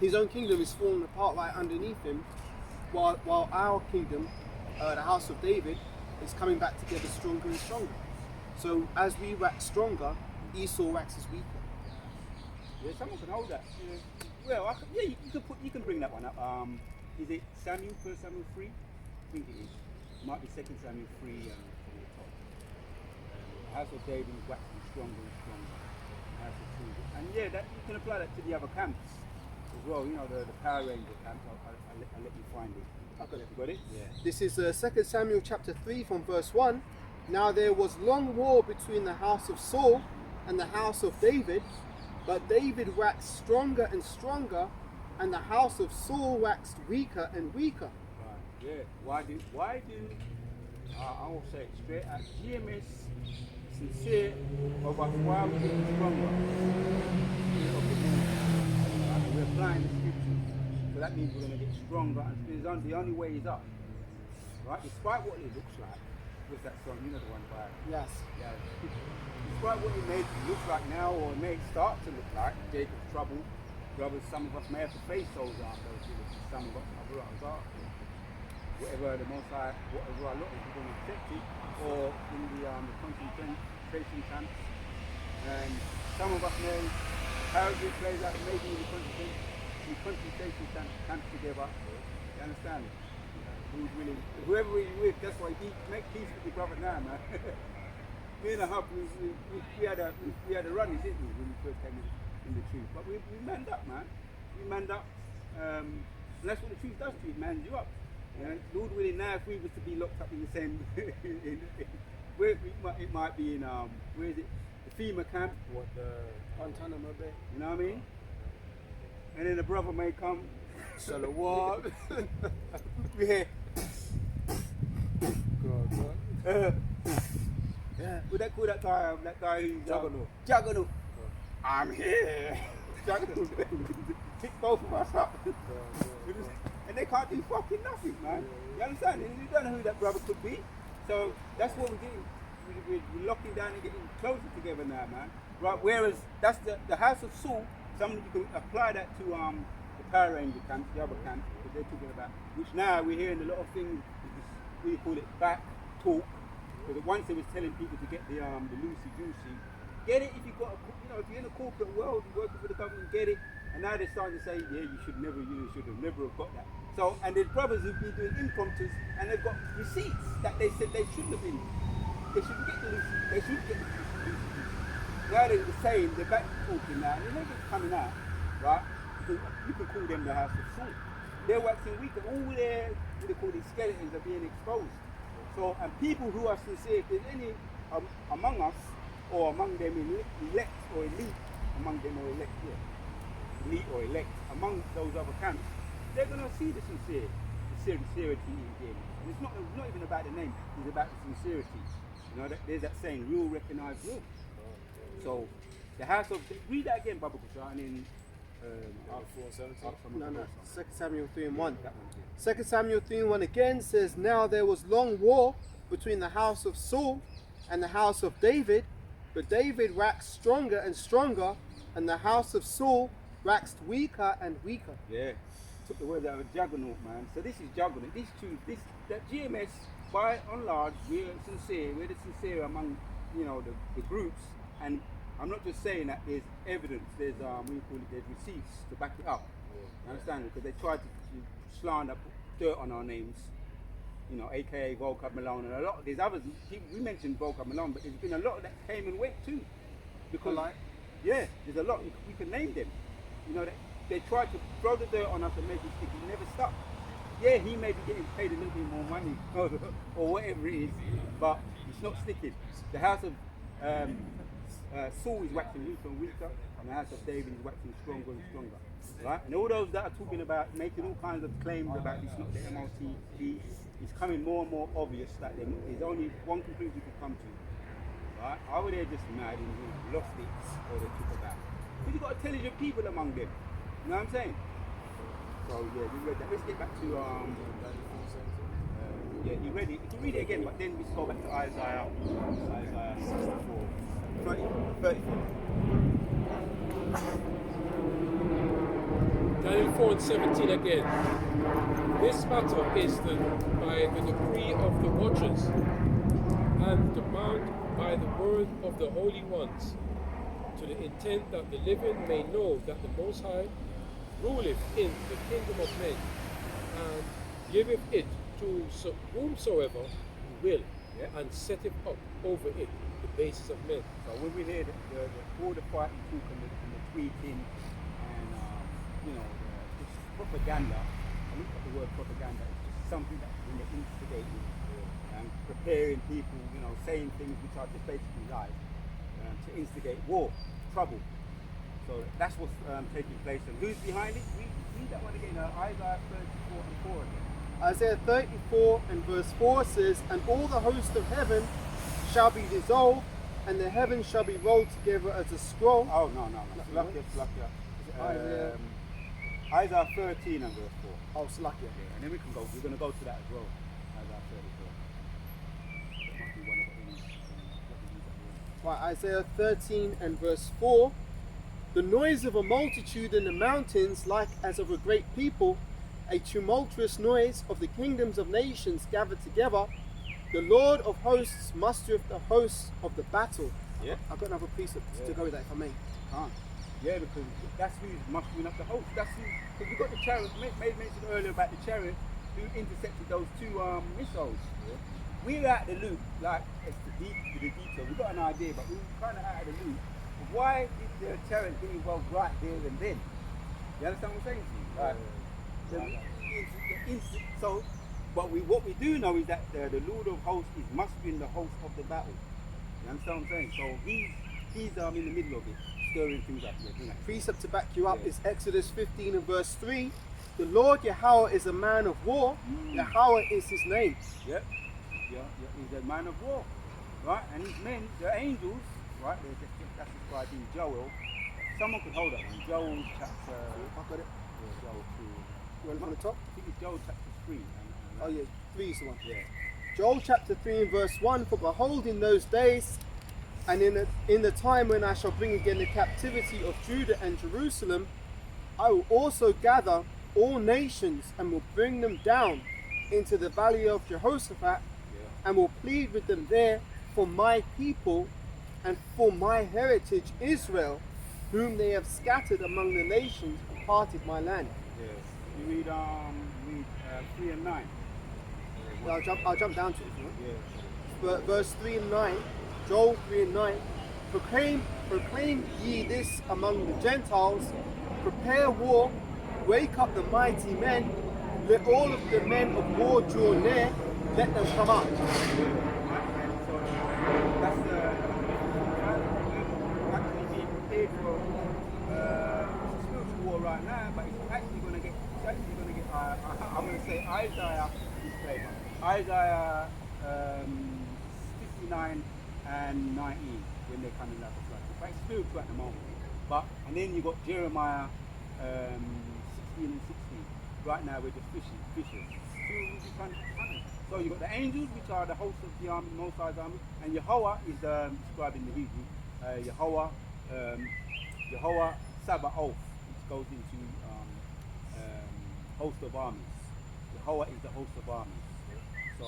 His own kingdom is falling apart right underneath him, while our kingdom, the house of David, is coming back together stronger and stronger. So as we wax stronger, Esau waxes weaker. Yeah, someone can hold that. Yeah. Well, you can bring that one up. Is it Samuel, 1 Samuel 3? I think it is. It might be 2 Samuel 3 from the top. The house of David is waxing stronger and stronger. The house of David. And yeah, that you can apply that to the other camps as well. The Power Ranger camp. I'll let you find it. Okay, you got it? Yeah. This is 2 Samuel chapter 3 from verse 1. Now there was long war between the house of Saul and the house of David, but David waxed stronger and stronger, and the house of Saul waxed weaker and weaker. Right. Yeah. Why do I will say it straight out, GMS sincere of us while we're getting stronger. Spirit of the Lord. Right? And we're applying the scriptures. So that means we're going to get stronger, and the only way is up. Right? Despite what it looks like. What's that song? You know the one by... Yes. Yeah. Despite what it may look like now, or it may start to look like, Jacob's trouble, brothers, some of us may have to face those difficulties. Some of us are. Whatever the Most High, whatever our lot is, we're going to accept it, or in the concentration camps. And some of us may, however it plays out, maybe in the concentration camps together. You understand? Who's willing, whoever we're with, that's why make peace with your brother now, man. Me and a hub, we had a run, didn't we, when we first came in the truth. But we manned up, man. We manned up. And that's what the truth does to you, it mans you up. You know, Lord willing, now if we was to be locked up in the same, it might be in, where is it, the FEMA camp. What the Guantanamo Bay. You know what I mean? And then a brother may come, Salawat. We hear, yeah. Would that call that guy who's Juggernaut? I'm here. Juggernaut. Pick both of us up. And they can't do fucking nothing, man. You understand? And you don't know who that brother could be. So that's what we're getting. We're locking down and getting closer together now, man. Right? Whereas that's the House of Saul. Somebody you can apply that to the Power Ranger camps, the other camps that they're talking about. Which now we're hearing a lot of things. We call it back talk. Because once they was telling people to get the loosey goosey, get it if you got if you're in the corporate world, you're working for the government, get it. And now they're starting to say, yeah, you should have never have got that. So, and there's brothers who've been doing impromptus and they've got receipts that they said they shouldn't have been. They shouldn't get the loosey. They shouldn't get the loosey. Now they're saying, they're back talking now, and they're not coming out, right? You can call them the House of Saul. They're waxing weak, and all their, what they call these skeletons are being exposed. So, and people who are sincere, if there's any among us, or among them elect or elite, among them or elect, yeah, elite or elect, among those other camps, they're going to see the sincerity in them. And it's not even about the name, it's about the sincerity. You know, there's that saying, real recognize real. So, the house of, read that again, Baba Kusha, and in Mark 4:17. No. 2 Samuel 3:1. 2 Samuel 3:1 again says, now there was long war between the house of Saul and the house of David, but David waxed stronger and stronger, and the house of Saul waxed weaker and weaker. Yeah, took the word out of juggernaut, man. So this is juggernaut. That GMS, by and large, we're sincere. We're the sincere among, the groups. And I'm not just saying that there's evidence. There's there's receipts to back it up. You understand? Because they tried to slander, put dirt on our names. AKA Volker Malone, and a lot of these others. We mentioned Volker Malone, but there's been a lot that came and went too. Because, yeah, there's a lot. We can name them. They tried to throw the dirt on us and make it stick. It never stuck. Yeah, he may be getting paid a little bit more money or whatever it is, but it's not sticking. The house of Saul is waxing weaker and weaker, and the house of David is waxing stronger and stronger. Right? And all those that are talking about making all kinds of claims about it's not the MLTP, it's coming more and more obvious that there's only one conclusion you can come to. Right? Either they're just mad and lost it, or they took it back. Because you've got intelligent people among them. You know what I'm saying? So yeah, we read that. Let's get back to yeah, you read it. You can read it again, but then we go back to Isaiah 64, 34. Daniel 4:17 again. This matter is by the decree of the watchers, and demand by the word of the holy ones, to the intent that the living may know that the Most High ruleth in the kingdom of men, and giveth it to whomsoever he will, and setteth up over it the basis of men. So when we hear all the fighting talk and the tweeting and this propaganda, I look at the word propaganda, it's just something that when they're instigating and preparing people, saying things which are just basically lies to instigate war, trouble. So that's what's taking place. And who's behind it? Read that one again, Isaiah 34 and 4 again. Isaiah 34 and verse 4 says, and all the host of heaven shall be dissolved, and the heavens shall be rolled together as a scroll. Oh, no. Slakia. Isaiah. Isaiah 13 and verse 4. Oh, Slakia. Yeah, and then we're going to go to that as well. Isaiah 34. That must be one of the things. Right, Isaiah 13 and verse 4. The noise of a multitude in the mountains, like as of a great people, a tumultuous noise of the kingdoms of nations gathered together. The Lord of hosts mustereth the hosts of the battle. Yeah. I've got another precept to go with that, if I may. Can't. Yeah, because that's who's mustering up the host. That's who. Because you've got the chariot. Made mention earlier about the chariot who intercepted those two missiles. Yeah. We're out the loop, like it's the detail. We've got an idea, but we're kind of out of the loop. Why did the chariot get involved right there and then? You understand what I'm saying to you? So, but what we do know is that the Lord of hosts is mustering the host of the battle. You understand what I'm saying? So he's in the middle of it, stirring things up. Yeah, Precept to back you up is Exodus 15 and verse 3. The Lord Yahweh is a man of war. Yahweh is his name. Yep. Yeah, he's a man of war, right? And his men, the angels, right? That's described in Joel. Someone could hold that one. Joel chapter. I've got it. Yeah, Joel 2. You want it from the top? I think it's Joel chapter 3. Oh yeah, 3 is the one. Yeah. Joel chapter 3 and verse 1. For behold, in those days, and in the time when I shall bring again the captivity of Judah and Jerusalem, I will also gather all nations and will bring them down into the valley of Jehoshaphat, and will plead with them there for my people and for my heritage Israel, whom they have scattered among the nations and parted my land. Yes. You read 3 and 9. Yeah, I'll jump down to it if you want. Yeah. Verse 3 and 9, Joel 3 and 9. Proclaim ye this among the Gentiles, prepare war, wake up the mighty men, let all of the men of war draw near, let them come up. So that's actually being prepared for spiritual war right now, but it's actually going to get. I'm going to say Isaiah. Isaiah 59 and 19 when they're coming like a flood. It's quite spiritual at the moment. And then you got Jeremiah 16 and 16. Right now we're just fishing. So you got the angels, which are the host of the army, Most High's army, and Yahweh is described in the Hebrew. Yahweh Sabaoth, which goes into host of armies. Yahweh is the host of armies. So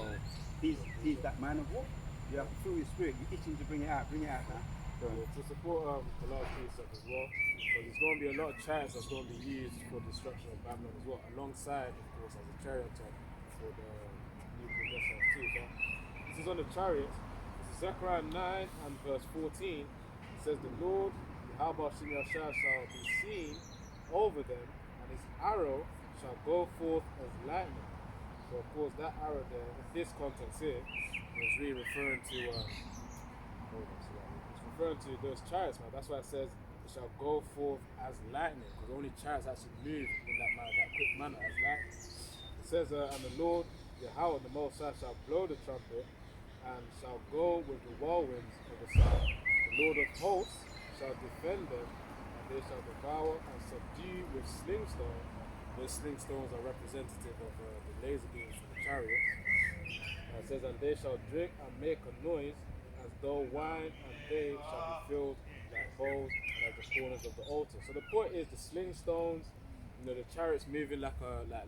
he's that man of war. You have to feel your spirit. You're itching to bring it out now. So, To support the last precept as well, because there's going to be a lot of chariots that's going to be used for destruction of Babylon as well, alongside, of course, as a chariot type for the nuclear missiles too. But this is on the chariots. This is Zechariah 9 and verse 14. It says, the Lord, Yahweh shall be seen over them, and his arrow shall go forth as lightning. So of course that arrow there, in this context here, is really referring to to those chariots, man. That's why it says it shall go forth as lightning, because only chariots actually move in that manner, that quick manner, as lightning. It says, and the Lord, Yahweh, the Most High, shall blow the trumpet, and shall go with the whirlwinds of the south. The Lord of hosts shall defend them, and they shall devour and subdue with slingstones. Those slingstones are representative of the laser beams from the chariots. It says, and they shall drink and make a noise as though wine, and they shall be filled like bowls at the corners of the altar. So the point is the sling stones, the chariots moving like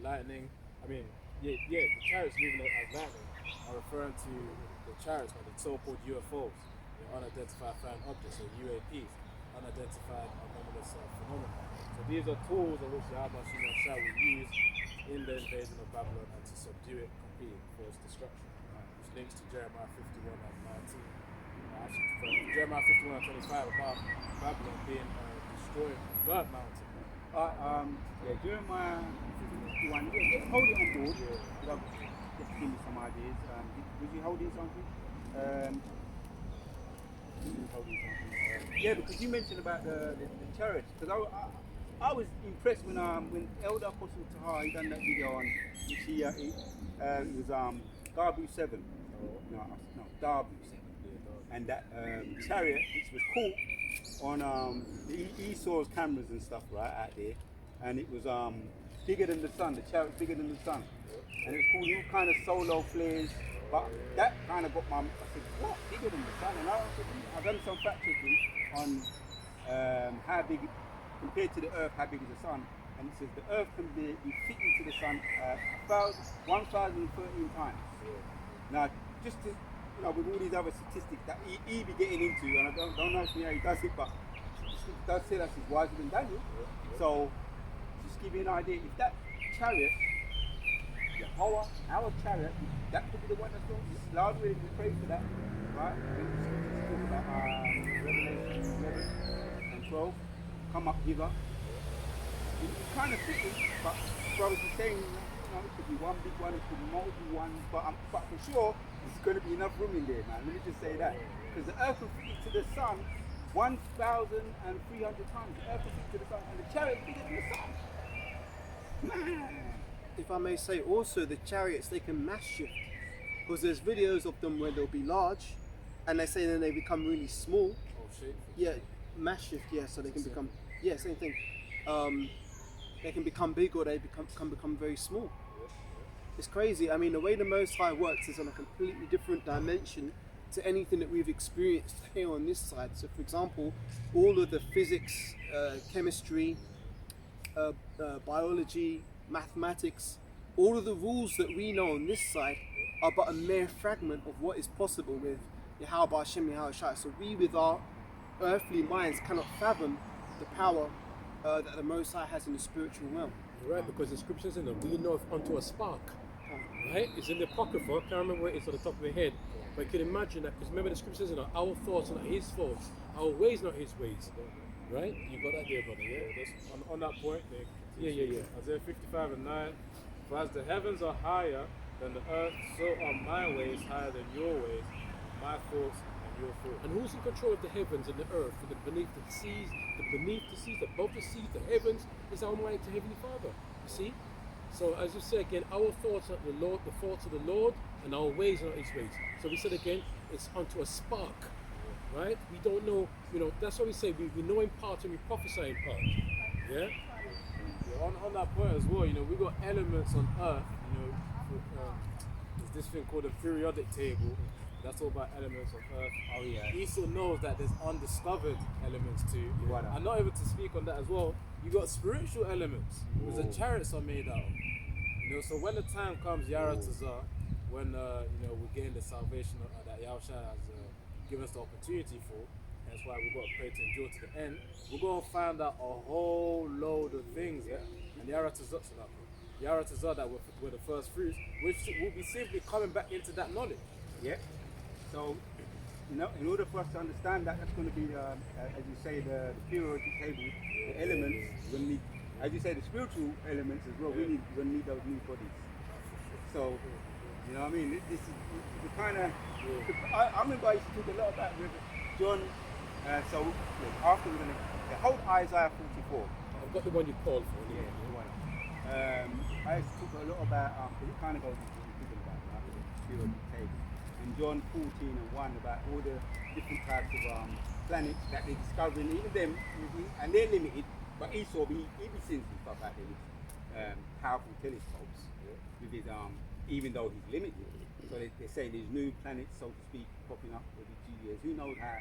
lightning. I mean, the chariots moving as lightning are referring to the chariots, the so-called UFOs, the unidentified flying objects, or UAPs, unidentified anomalous phenomena. So these are tools in which Yahweh shall use in the invasion of Babylon and to subdue it completely for its destruction. Which links to Jeremiah 51 and 19. Actually, Jeremiah 51 and 25 about Babylon being destroyed on Bird Mountain. Jeremiah 51. Let's hold it on board. Just to give me some ideas. Was you holding something? Yeah, because you mentioned about the chariots. Because I was impressed when Elder Apostle Tahar, he done that video on which it was Darbu 7. No, Darbu 7. and that chariot, which was caught on Esau's cameras and stuff, right, out there, and it was bigger than the sun. The chariot bigger than the sun, and it was called all kind of solo flares. But that kind of got my. I said, what, bigger than the sun? And I've done some fact checking on how big, compared to the Earth, how big is the sun? And it says the Earth can be fit into the sun 1,013 times. Now, just to, with all these other statistics that he be getting into, and I don't ask me how he does it, but it does say that he's wiser than Daniel. So, just give you an idea, if that chariot, our chariot, that could be the one that's going to loud really pray for that, right? When the scriptures talk about Revelation 11 and 12, come up hither. It's kind of fitting, but brothers are saying, it could be one big one, it could be multiple ones, but for sure, there's going to be enough room in there, man. Let me just say that. Because the earth will fit to the sun 1,300 times. The earth will fit to the sun, and the chariot is bigger than the sun. Man. If I may say also, the chariots, they can mass shift. Because there's videos of them where they'll be large, and they say then they become really small. Oh shit. Yeah, mass shift, yeah, so they can become, yeah, same thing. They can become big or they can become very small. It's crazy. I mean, the way the Most High works is on a completely different dimension to anything that we've experienced here on this side. So, for example, all of the physics, chemistry, biology, mathematics, all of the rules that we know on this side are but a mere fragment of what is possible with Yahweh Hashem Yahweh Shai. So we, with our earthly minds, cannot fathom the power that the Most High has in the spiritual realm. You're right, because the scriptures in them, we know unto a spark. Right? It's in the Apocrypha, I can't remember where it's on the top of my head, but you can imagine that, because remember the scriptures in our thoughts are not his thoughts, our ways not his ways. Right? You got that there, brother, yeah? On that point, Yeah. Isaiah 55 and 9, for as the heavens are higher than the earth, so are my ways higher than your ways, my thoughts and your thoughts. And who's in control of the heavens and the earth, and beneath the seas, above the seas, the heavens, is our mighty Heavenly Father. You see? So as you say again, our thoughts are the Lord, the thoughts of the Lord, and our ways are not his ways. So we said again, it's unto a spark. Right? We don't know, that's what we say, we know in part and we prophesy in part. Yeah? On that point as well, we got elements on Earth, there's this thing called the periodic table. That's all about elements on Earth. Oh yeah. Esau knows that there's undiscovered elements too. What and not able to speak on that as well, you got spiritual elements, which the chariots are made out of. So when the time comes, Yara Tazar, when we're getting the salvation that Yahushua has given us the opportunity for, that's why we've got to pray to endure to the end, we're going to find out a whole load of things, yeah? And Yara Tazar, that were the first fruits, which will be simply coming back into that knowledge. Yeah. So, in order for us to understand that, that's going to be, as you say, the periodic table, the elements. We're going to need, as you say, the spiritual elements as well. We're going to need those new bodies. So, you know what I mean? This is the kind of. I remember I used to talk a lot about with John. So after we're going to hold Isaiah 44. I've got the one you called for. Yeah, the one. I used to talk a lot about because it kind of goes into what we're talking about, right? The periodic table. And John 14 and 1 about all the different types of planets that they're discovering, even them, and they're limited, but Esau, he seeing some stuff out there with powerful telescopes, with his, even though he's limited. So they say there's new planets, so to speak, popping up every 2 years. Who knows how,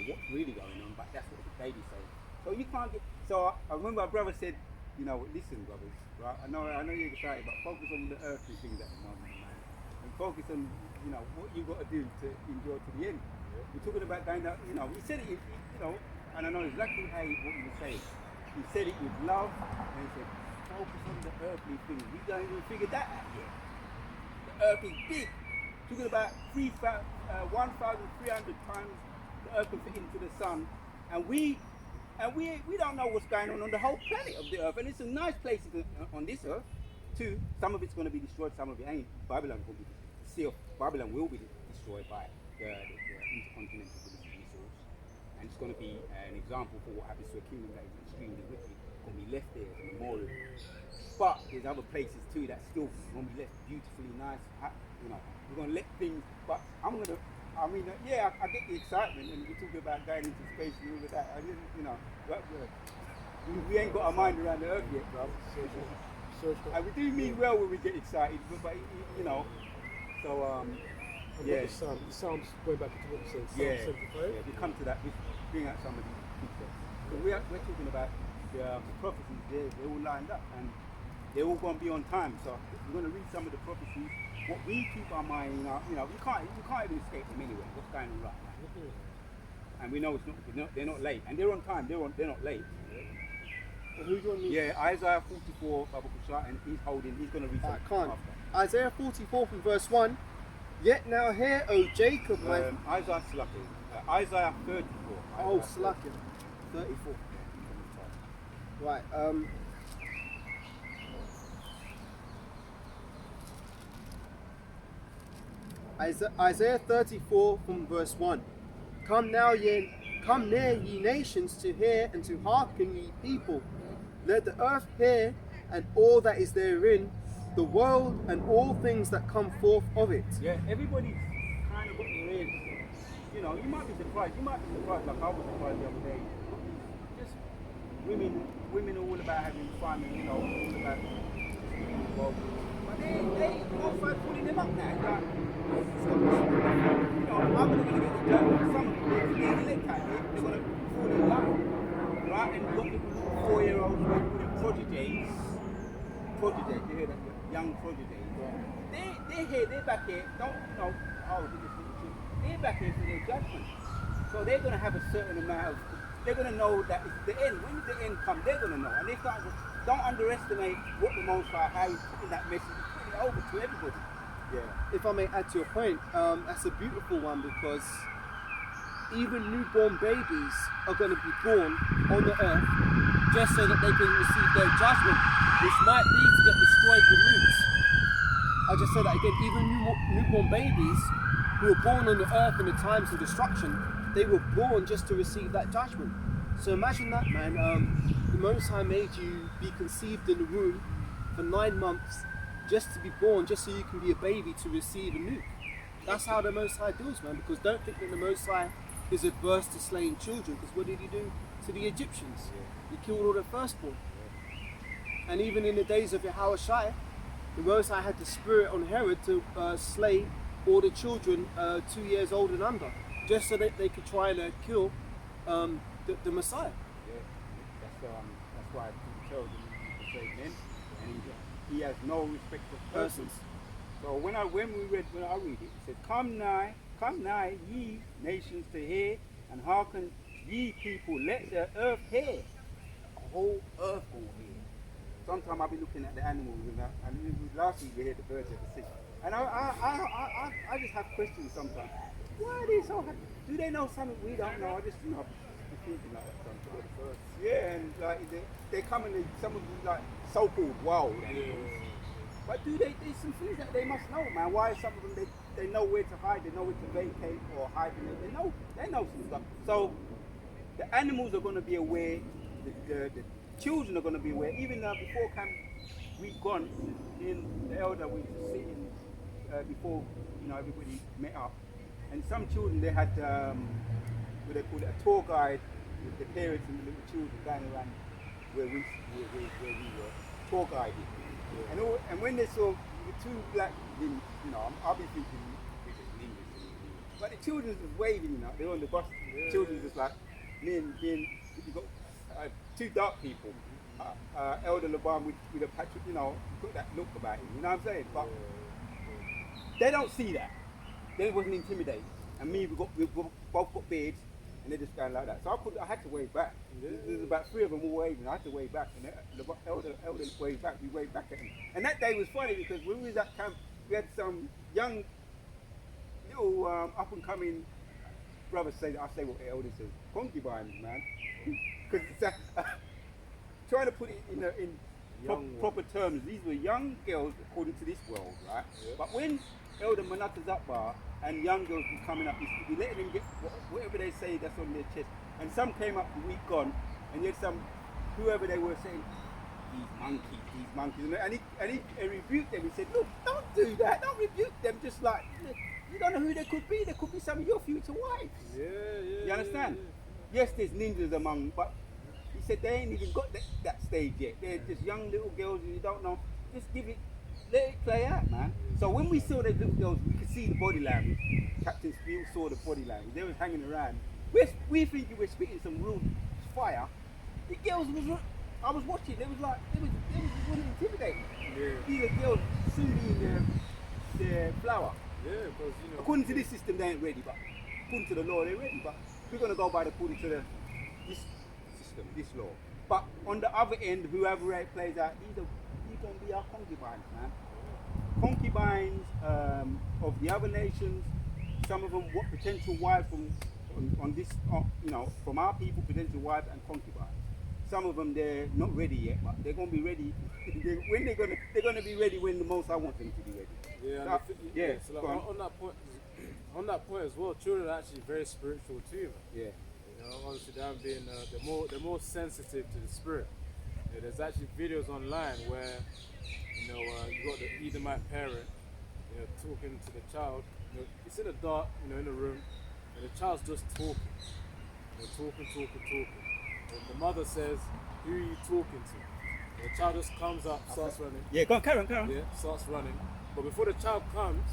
what's really going on, but that's what the baby's saying. So you can't get, so I remember my brother said, listen brothers, right, I know you're excited, but focus on the earthly things at the moment, man. And focus on, what you've got to do to endure to the end. We're talking about going down, he said it, and I know exactly what he was saying. He said it with love, and he said, focus on the earthly things. We don't even figure that out yet. The earth is big. Talking about 1,300 times the earth can fit into the sun, and we don't know what's going on the whole planet of the earth, and it's a nice place on this earth too. Some of it's going to be destroyed, some of it ain't. Babylon will be. Babylon will be destroyed by the intercontinental resource, and it's going to be an example for what happens to a kingdom that is extremely wicked. It's going to be left there as a memorial. But there's other places too that still going to be left beautifully nice. We're going to let things. But I'm I mean, yeah, I get the excitement, and we're talking about going into space and all of that. I didn't, but, we ain't got our mind around the Earth yet, bro. And we do mean well when we get excited, but so yeah. The Psalms, going back to what you said, Yeah, Psalm 75. yeah, we come to that. We bring out some of these precepts. So we're talking about the prophecies. They're all lined up, and they're all going to be on time. So we're going to read some of the prophecies. What we keep our mind, you can't even escape them anyway. What's going on right now? And we know they're not late, and they're on time. They're not late. Who's on me? Yeah, Isaiah 44, Babu Kusha, and he's going to read some Can't. after. Isaiah 44 from verse 1. Yet now hear, O Jacob, my... Isaiah Slakin. Isaiah 34. Oh, Slakin. 34. Right, Isaiah 34 from verse 1. Come near ye nations to hear and to hearken ye people. Let the earth hear and all that is therein, the world and all things that come forth of it. Yeah, everybody's kind of got their ears. You might be surprised. You might be surprised, like I was surprised the other day. Just women are all about having fun and all about. Well, but they also pulling them up now. Like, I'm going to get the joke. Some of them, they look at it, they're going to fall in love, right? And you've got little 4-year-olds with prodigies. You hear that? Young prodigies. They're here, they're back here. They're back here for their judgment. So they're going to have a certain amount of. They're going to know that it's the end. When the end comes, they're going to know. And don't underestimate what the Most High, how he's putting that message, he's putting it over to everybody. Yeah. If I may add to your point, that's a beautiful one because even newborn babies are going to be born on the earth just so that they can receive their judgment, which might be to get destroyed with nukes. I just said that again, even newborn babies who were born on the earth in the times of destruction, they were born just to receive that judgment. So imagine that, man. The Most High made you be conceived in the womb for 9 months just to be born, just so you can be a baby to receive a nuke. That's how the Most High deals, man, because don't think that the Most High is adverse to slaying children, because what did he do to the Egyptians? He killed all their firstborn. And even in the days of Yahushua, the Most High had the spirit on Herod to slay all the children 2 years old and under, just so that they could try and kill the Messiah. Yeah, that's why he tells them to say men, and he has no respect for persons. So when I read it, it said, Come nigh, ye nations to hear, and hearken ye people, let the earth hear. The whole earth will hear. Sometimes I'll be looking at the animals, and last week we heard the birds of the sea. And I just have questions sometimes. Why are they so happy? Do they know something we don't know? I just be thinking like that sometimes. Yeah, and like they come and some of them like so-called wild animals. But there's some things that they must know, man. Why some of them they know where to hide, they know where to vacate or hibernate. They know some stuff. So the animals are going to be aware. The children are going to be aware. Even before we'd gone, in the elder we were sitting before everybody met up, and some children they had what they call it, a tour guide with the parents and the little children going around where we were tour guided. Yeah. And when they saw the two black women, I'll be thinking in English, but the children was waving, they're on the bus. Yeah. Children just like me and you got two dark people. Elder Laban with a Patrick, put that look about him, you know what I'm saying? But they don't see that. They wasn't intimidated. And me, we both got beards, and they're just going like that. So I had to wave back. There's about 3 of them all waving. I had to wave back, and the elder waved back. We waved back at him. And that day was funny because when we was at camp, we had some young, little up and coming brothers say. I say what the elder says, concubines, man. Because trying to put it in proper terms, these were young girls according to this world, right? Yeah. But when Elder Manata's up bar and young girls be coming up, we letting them get whatever they say that's on their chest. And some came up the week gone, and yet whoever they were saying, these monkeys, and he rebuked them. He said, look, don't do that, don't rebuke them, just like You don't know who they could be. They could be some of your future wives. Yeah, yeah. You understand? Yeah, Yes, there's ninjas among, but he said they ain't even got that stage yet. They're just young little girls and you don't know. Just let it play out, man. So when we saw those little girls, we could see the body language. Captain Steele saw the body language. They was hanging around. We thinking we're spitting some real fire. The girls was, I was watching. They was really intimidating. Yeah. These are girls soon being their flower. Yeah, because According to this system, they ain't ready, but according to the law, they're ready. But we're gonna go by according to this system, this law. But on the other end, whoever it plays out, these gonna be our concubines, man. Concubines of the other nations. Some of them, what potential wives on this, from our people, potential wives and concubines. Some of them they're not ready yet, but they're gonna be ready. They're gonna be ready when the Most High wants them to be ready. Yeah, So, yeah. yeah. So like, go on. on that point as well, children are actually very spiritual too, man. Yeah. Obviously them being they're more sensitive to the spirit. There's actually videos online where you got the Edomite parent, talking to the child. It's in the dark, in the room, and the child's just talking, talking. And the mother says, "Who are you talking to?" And the child just comes up, starts running. Yeah, go on, carry on. Yeah, starts running. But before the child comes,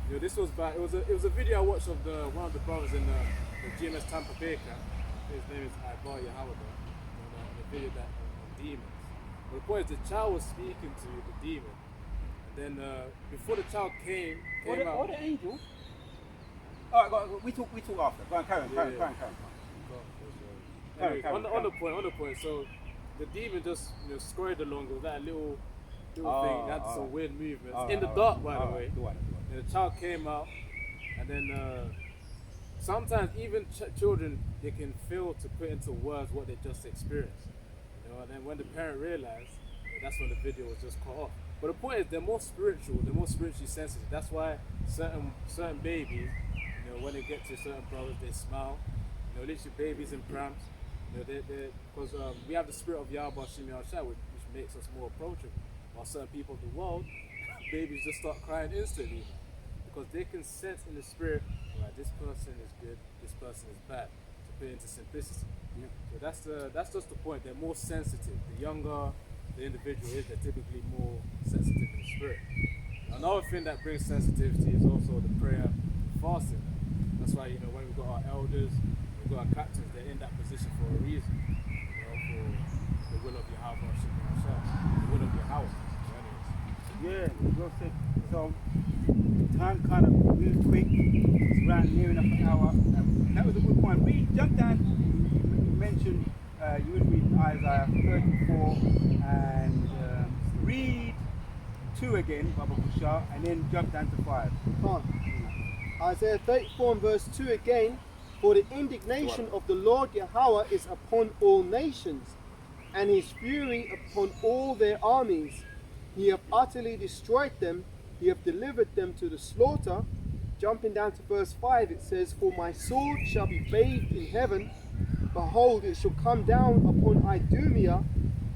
this was back. It was a video I watched of one of the brothers in the GMS Tampa Bay camp. His name is Ibar Yahawada. And the video that on demons. But the point is, the child was speaking to the demon, and then before the child came out. Or the angel. All right, go on, we talk after. Go on, carry on. Anyway, on the point. So the demon just scurried along with that little thing. That had some weird movements in the dark, by the way. And the child came out, and then sometimes even children, they can fail to put into words what they just experienced. And then when the parent realized, that's when the video was just cut off. But the point is, they're more spiritual, they're more spiritually sensitive. That's why certain babies, when they get to certain brothers, they smile. Literally babies in prams. Because we have the spirit of Yahweh Shem Yahushua, which makes us more approachable. While certain people of the world, babies just start crying instantly because they can sense in the spirit, right, this person is good, this person is bad, to put it into simplicity. Yeah. So that's just the point. They're more sensitive. The younger the individual is, they're typically more sensitive in the spirit. Another thing that brings sensitivity is also the prayer and fasting. That's why when we've got our elders, we've got our captains, they're in that position for a reason. For the will of Yahweh, the will of Yahweh. Yeah, well said. So time kind of real quick. It's around near enough an hour. That was a good point. We jumped down. You mentioned you would read Isaiah 34 and read 2 again, Baba Kushar, and then jump down to 5. Isaiah 34 and verse 2 again. For the indignation of the Lord Yahweh is upon all nations, and his fury upon all their armies. He hath utterly destroyed them, he hath delivered them to the slaughter. Jumping down to verse 5, it says, For my sword shall be bathed in heaven, behold, it shall come down upon Idumea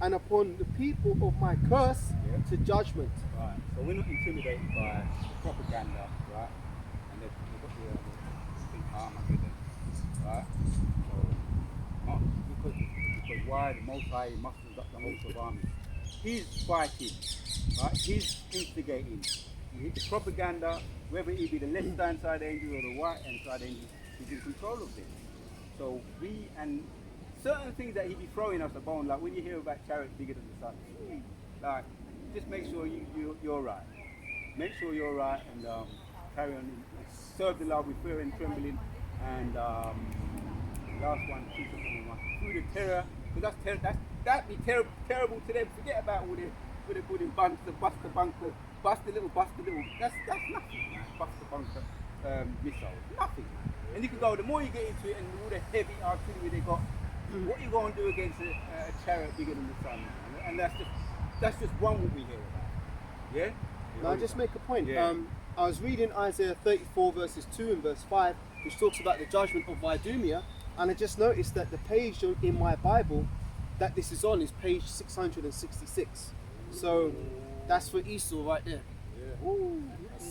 and upon the people of my curse to judgment. Right, so we're not intimidated by the propaganda, right? And they've got the big armor with them, right? So, not because why the Most High musters up the host of armies. He's fighting, right? He's instigating. The propaganda, whether it be the left hand side angels or the right hand side angels, he's in control of this. So and certain things that he be throwing us a bone, like when you hear about chariots bigger than the sun, like just make sure you're right. Make sure you're right and carry on. Serve the Lord with fear and trembling. And last one, through the terror, because that'd be terrible to them. Forget about all the putting bunker, bust the bunker, bust the little. That's nothing, man. Bust the bunker missiles, nothing, man. And you can go. The more you get into it, and all the heavy artillery they got, what you going to do against a chariot bigger than the sun, man? And that's just one what we hear about. Yeah. Now I'll just make a point. Yeah. I was reading Isaiah 34 verses 2 and verse 5, which talks about the judgment of Idumea, and I just noticed that the page in my Bible that this is on is page 666. So that's for Esau right there. Yeah.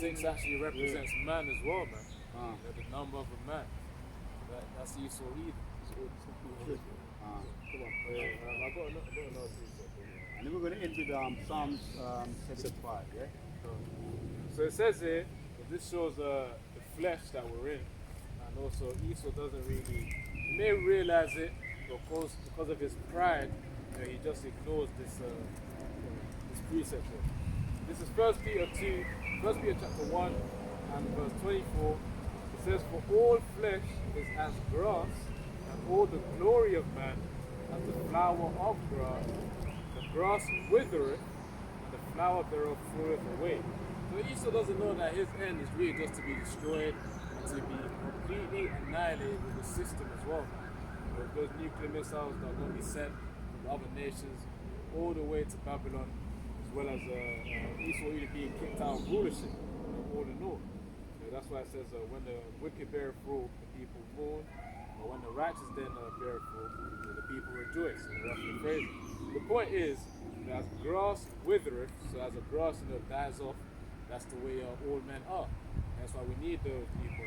6 actually represents man as well, man. Ah. You know, the number of a man. That's Esau Edom. Come on. I got another thing. And then we're going to end with Psalms 75, yeah? So it says here that this shows the flesh that we're in, and also Esau doesn't really, he may realize it, but because of his pride, you know, he just ignores this precept here. This is 1 Peter chapter 1 and verse 24. It says, "For all flesh is as grass, and all the glory of man as the flower of grass. The grass withereth, and the flower thereof floweth away." So Esau doesn't know that his end is really just to be destroyed and to be completely annihilated with the system as well. You know, those nuclear missiles that are going to be sent from other nations all the way to Babylon, as well as Esau even being kicked out of rulership, all in all. You know, that's why it says, when the wicked beareth fruit, the people mourn, but when the righteous then beareth fruit, the people rejoice. You know, that's the phrase. The point is, that as grass withereth, so as a grass dies off, that's the way all men are. That's why we need those people.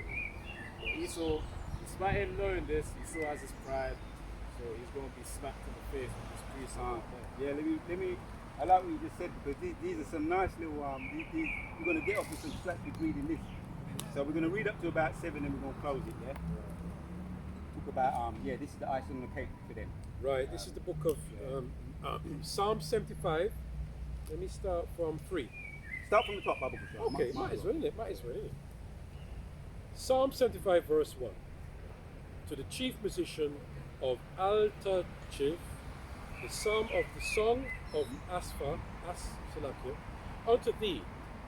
But Esau, despite him knowing this, he still has his pride, so he's going to be smacked in the face with this precept. Yeah, let me. I like what you just said, because these are some nice little. We're going to get off with some strategic reading this. So we're going to read up to about 7, and we're going to close it. Yeah. Talk about this is the icing on the cake for them. Right, this is the book of Psalm 75. Let me start from 3. Start from the top, Bible Bishop. Okay, might as well, innit? Psalm 75, verse 1. To the chief musician of Al-Tachiv, the psalm of the song of Salakia. Unto thee,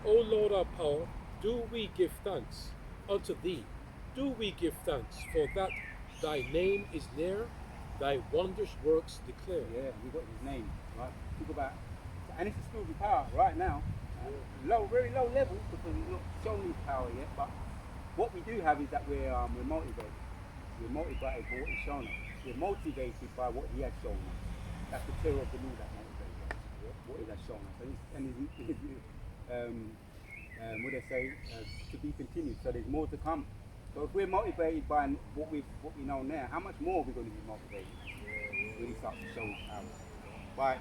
O Lord our power, do we give thanks. Unto thee, do we give thanks, for that thy name is near, thy wondrous works declare. Yeah, you got his name, right? Talk about, and it's a spiritual power right now. Very low level, because he's not shown his power yet. But what we do have is that we're motivated. We're motivated by what he's shown us. We're motivated by what he has shown us. That's the terror of the Lord that motivates us. What he has shown us, what they say, to be continued. So there's more to come. So if we're motivated by what we know now, how much more are we going to be motivated? Really start to show his power. Right.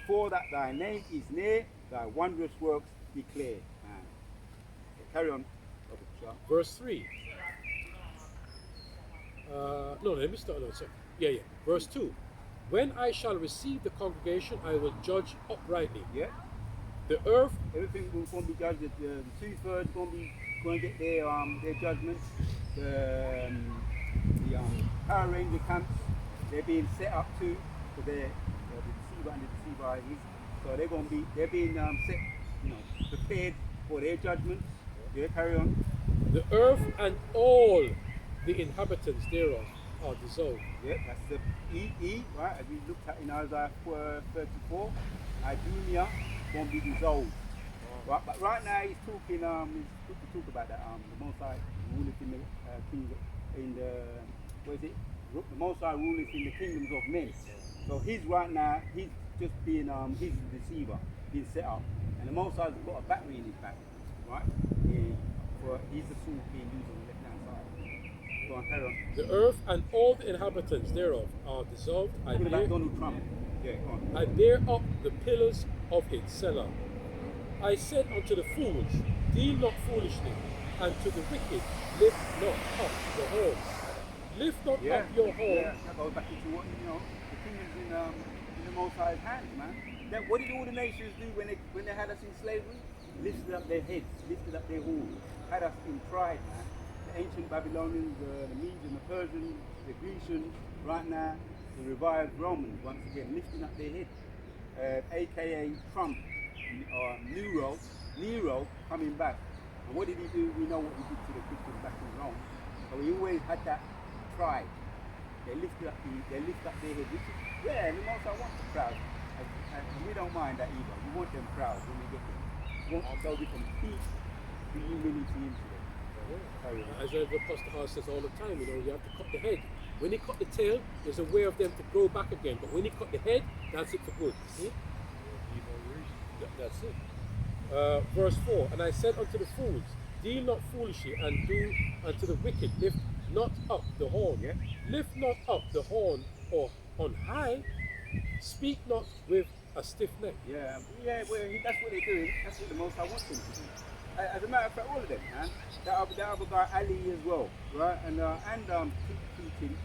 For that thy name is near, thy wondrous works declare. So carry on. Verse 3. No, let me start. No, sorry. Yeah. Verse 2. When I shall receive the congregation, I will judge uprightly. Yeah. The earth. Everything will going to be judged. The 2/3 going to get their judgment. The Power Ranger camps, they're being set up too. So they're the deceiver and the deceiver is. So they're being set, prepared for their judgments. Yeah, carry on. The earth and all the inhabitants thereof are dissolved. Yeah, that's the E, right? As we looked at in Isaiah 34, Idumea going to be dissolved. Right, but right now he's talking. He's good to talk about that. The Most High ruleth in the Most High ruleth in the kingdoms of men. So he's just being he's the deceiver, being set up, and the Most High's got a battery in his back, right? He's the sword being used on the left hand side. Go on, carry on. The earth and all the inhabitants thereof are dissolved. Talking about Donald Trump. Yeah, go on. I bear up the pillars of it, Selah. I said unto the fools, deal not foolishly, and to the wicked, lift not up your horn. Lift not up your horn. Yeah, that goes back into what the kingdom's in the Most High's hands, man. What did all the nations do when they had us in slavery? Lifted up their heads, lifted up their horns, had us in pride, man. The ancient Babylonians, the Medes and the Persians, the Grecians, right now, the revived Romans, once again, lifting up their heads, aka Trump, Nero coming back. And what did he do? We know what he did to the Christians back in Rome. So he always had that pride. They lift up their head, which is, and the Most High wants the proud. And we don't mind that either. We want them proud when we get them. We want so we can teach the humility into them. As the Apostle Paul says all the time, you have to cut the head. When he cut the tail, there's a way of them to grow back again. But when he cut the head, that's it for good. See? That's it. Verse 4, and I said unto the fools, deal not foolishly, and do unto the wicked, lift not up the horn. Yeah. Lift not up the horn or on high, speak not with a stiff neck. Yeah, yeah, well, that's what they're doing. That's what the Most High wants them to do. As a matter of fact, all of them, man. That other guy, Ali, as well, right? And Putin,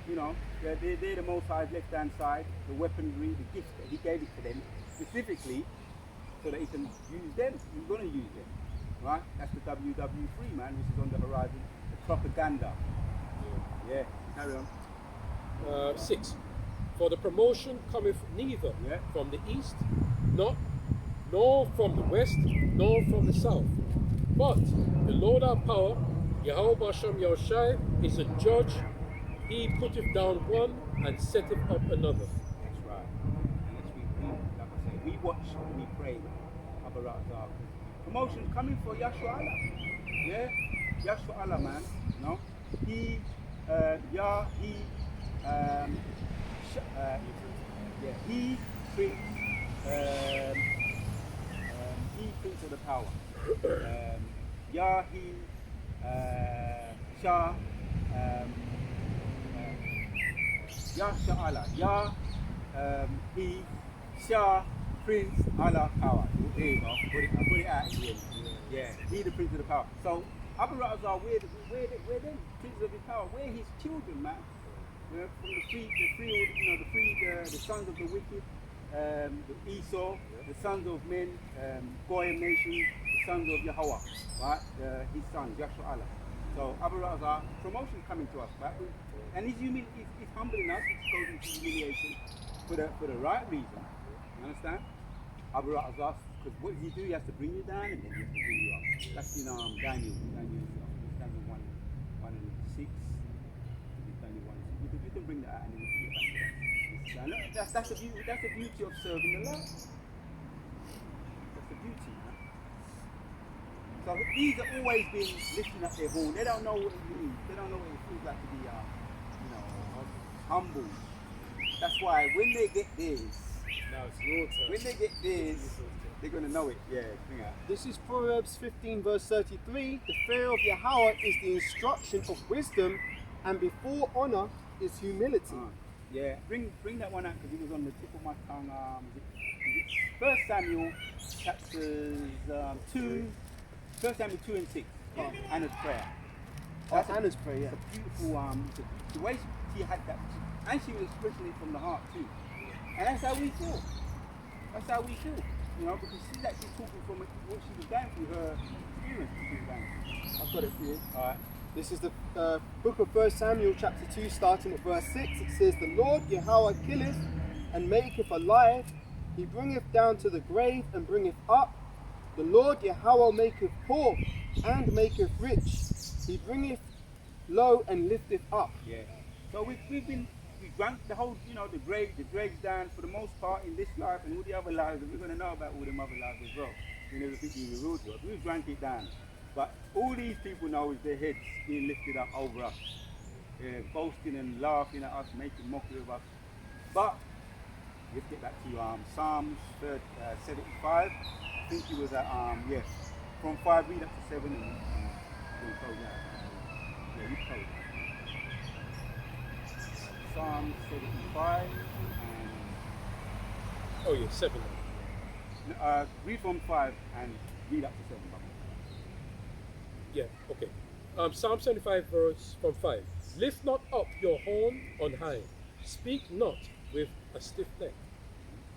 you know, they're the Most High's left-hand side, the weaponry, the gift that he gave it to them, specifically so that he can use them. He's going to use them, right? That's the WW3, man, which is on the horizon. The propaganda. Yeah, carry on. 6. For the promotion cometh neither Yeah. from the east, nor from the west, nor from the south. But the Lord our power, Yahweh Bashem Yahushai, is a judge. He putteth down one and setteth up another. That's right. And like I said, we watch and we pray. Promotion's coming for Yahshua Allah. Yeah? Yahshua Allah, man. You know? He brings of the power. Yahshua Allah. Prince Allah power. There you go. I put it out in the end. Yeah, he the Prince of the power. So Abu Razar, we're them Princes of his power. We're his children, man. We're from the sons of the wicked, the Esau, the sons of men, Goyim nation, the sons of Yahweh, right? His son, Yahshua Allah. So Abu Razar, promotion coming to us, right? And he's humbling us. He goes into humiliation for the right reason. You understand? Abu Razar, because what does he do? He has to bring you down and then he has to bring you up. That's in Daniel 1 and 6. Daniel 1 and 6. You can bring that out and then we can get back to that. That's the beauty of serving the Lord. That's the beauty, man. So these have always been lifting up their horn. They don't know what it means. They don't know what it feels like to be, humble. That's why when they get theirs, Now it's your turn. when they get theirs, they're going to know it. Yeah, bring it out. This is Proverbs 15 verse 33. The fear of Yahweh is the instruction of wisdom, and before honor is humility. Yeah, bring that one out because it was on the tip of my tongue. First Samuel chapters 2, 1 Samuel 2 and 6. Anna's prayer. That's Anna's prayer, yeah. It's a beautiful, the way she had that, and she was expressing it from the heart too. And that's how we feel. That's how we feel, because she's actually talking from what she was going through, her experience she was going through. I've got it for you. All right. This is the book of 1 Samuel chapter 2 starting at verse 6. It says, The Lord Yahweh killeth and maketh alive. He bringeth down to the grave and bringeth up. The Lord Yahweh maketh poor and maketh rich. He bringeth low and lifteth up. Yeah. So we've drank the whole, the dregs down for the most part in this life and all the other lives, and we're going to know about all them other lives as well. We never think we will to us. We've drank it down. But all these people know is their heads being lifted up over us. They're boasting and laughing at us, making mockery of us. But let's get back to Psalms 75. I think it was at from 5 read up to 7 and we'll close out. Yeah, we close out. Psalm 75 and 7. read from 5 and read up to 7. Yeah, okay. Psalm 75 verse from 5. Lift not up your horn on high, speak not with a stiff neck.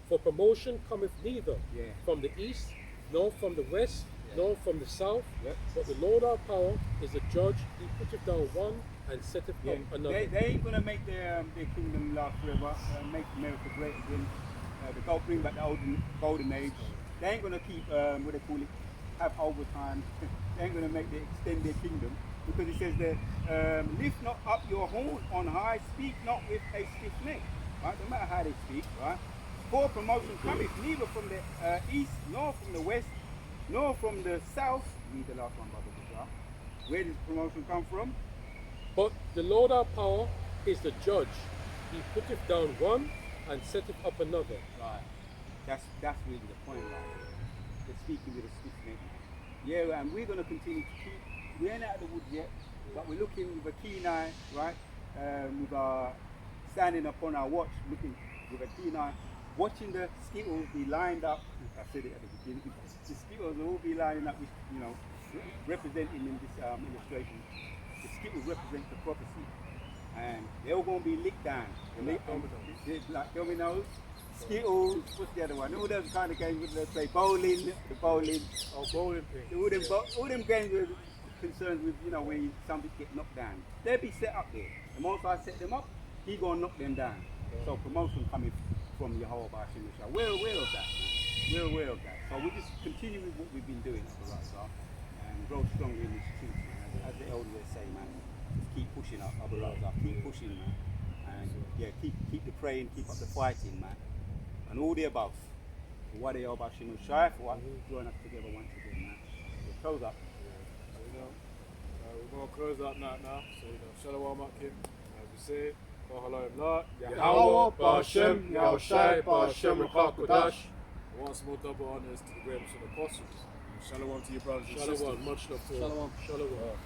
For promotion cometh neither from the east, nor from the west, nor from the south. But the Lord our power is a judge. He putteth down one and setteth up another. They ain't gonna make their kingdom last forever. Make America great again. They bring back the golden age. They ain't gonna keep what they call it, have overtime. They ain't gonna extend their kingdom, because it says that lift not up your horn on high, speak not with a stiff neck. Right? No matter how they speak, right? For promotion cometh neither from the east, nor from the west, nor from the south. Read the last one, brother. Where does promotion come from? But the Lord our power is the judge. He putteth down one and setteth up another. Right. That's really the point, right? they're speaking with a stiff neck. Yeah, and we're going to continue to keep, we ain't out of the woods yet, but we're looking with a keen eye, right? With our, standing upon our watch, looking with a keen eye, watching the skittles be lined up. I said it at the beginning. The skittles will all be lining up with, you know, representing in this illustration. The skittles represent the prophecy. And they're all going to be licked down. Like dominoes, skittles, what's the other one? All those kind of games, let's say bowling, the bowling. Oh, bowling pin. All them games are concerned with, you know, when something get knocked down. They'll be set up there. And once I set them up, he going to knock them down. So promotion coming from Yehovah Hashem Yeshua. We're aware of that, man. We're aware of that. So we just continue with what we've been doing for Razah and grow stronger in this truth, man. As the elders say, man, just keep pushing up, Abu Razah. Keep pushing, man. And yeah, keep the praying, keep up the fighting, man. And all the above. For what Yehovah Hashem Yeshua, for what join us together once again, man. So close up. So, you know, we're going to close out now. So, you know, Shalom Akim, as we say, Bahalam La, Yahweh, Ba'ashem, Yahushai, Ba'ashem, Ruach once more double honors to the greatest of the apostles. Shalom to your brothers and Shalom, sisters. much love to all. Shalom. Shalom.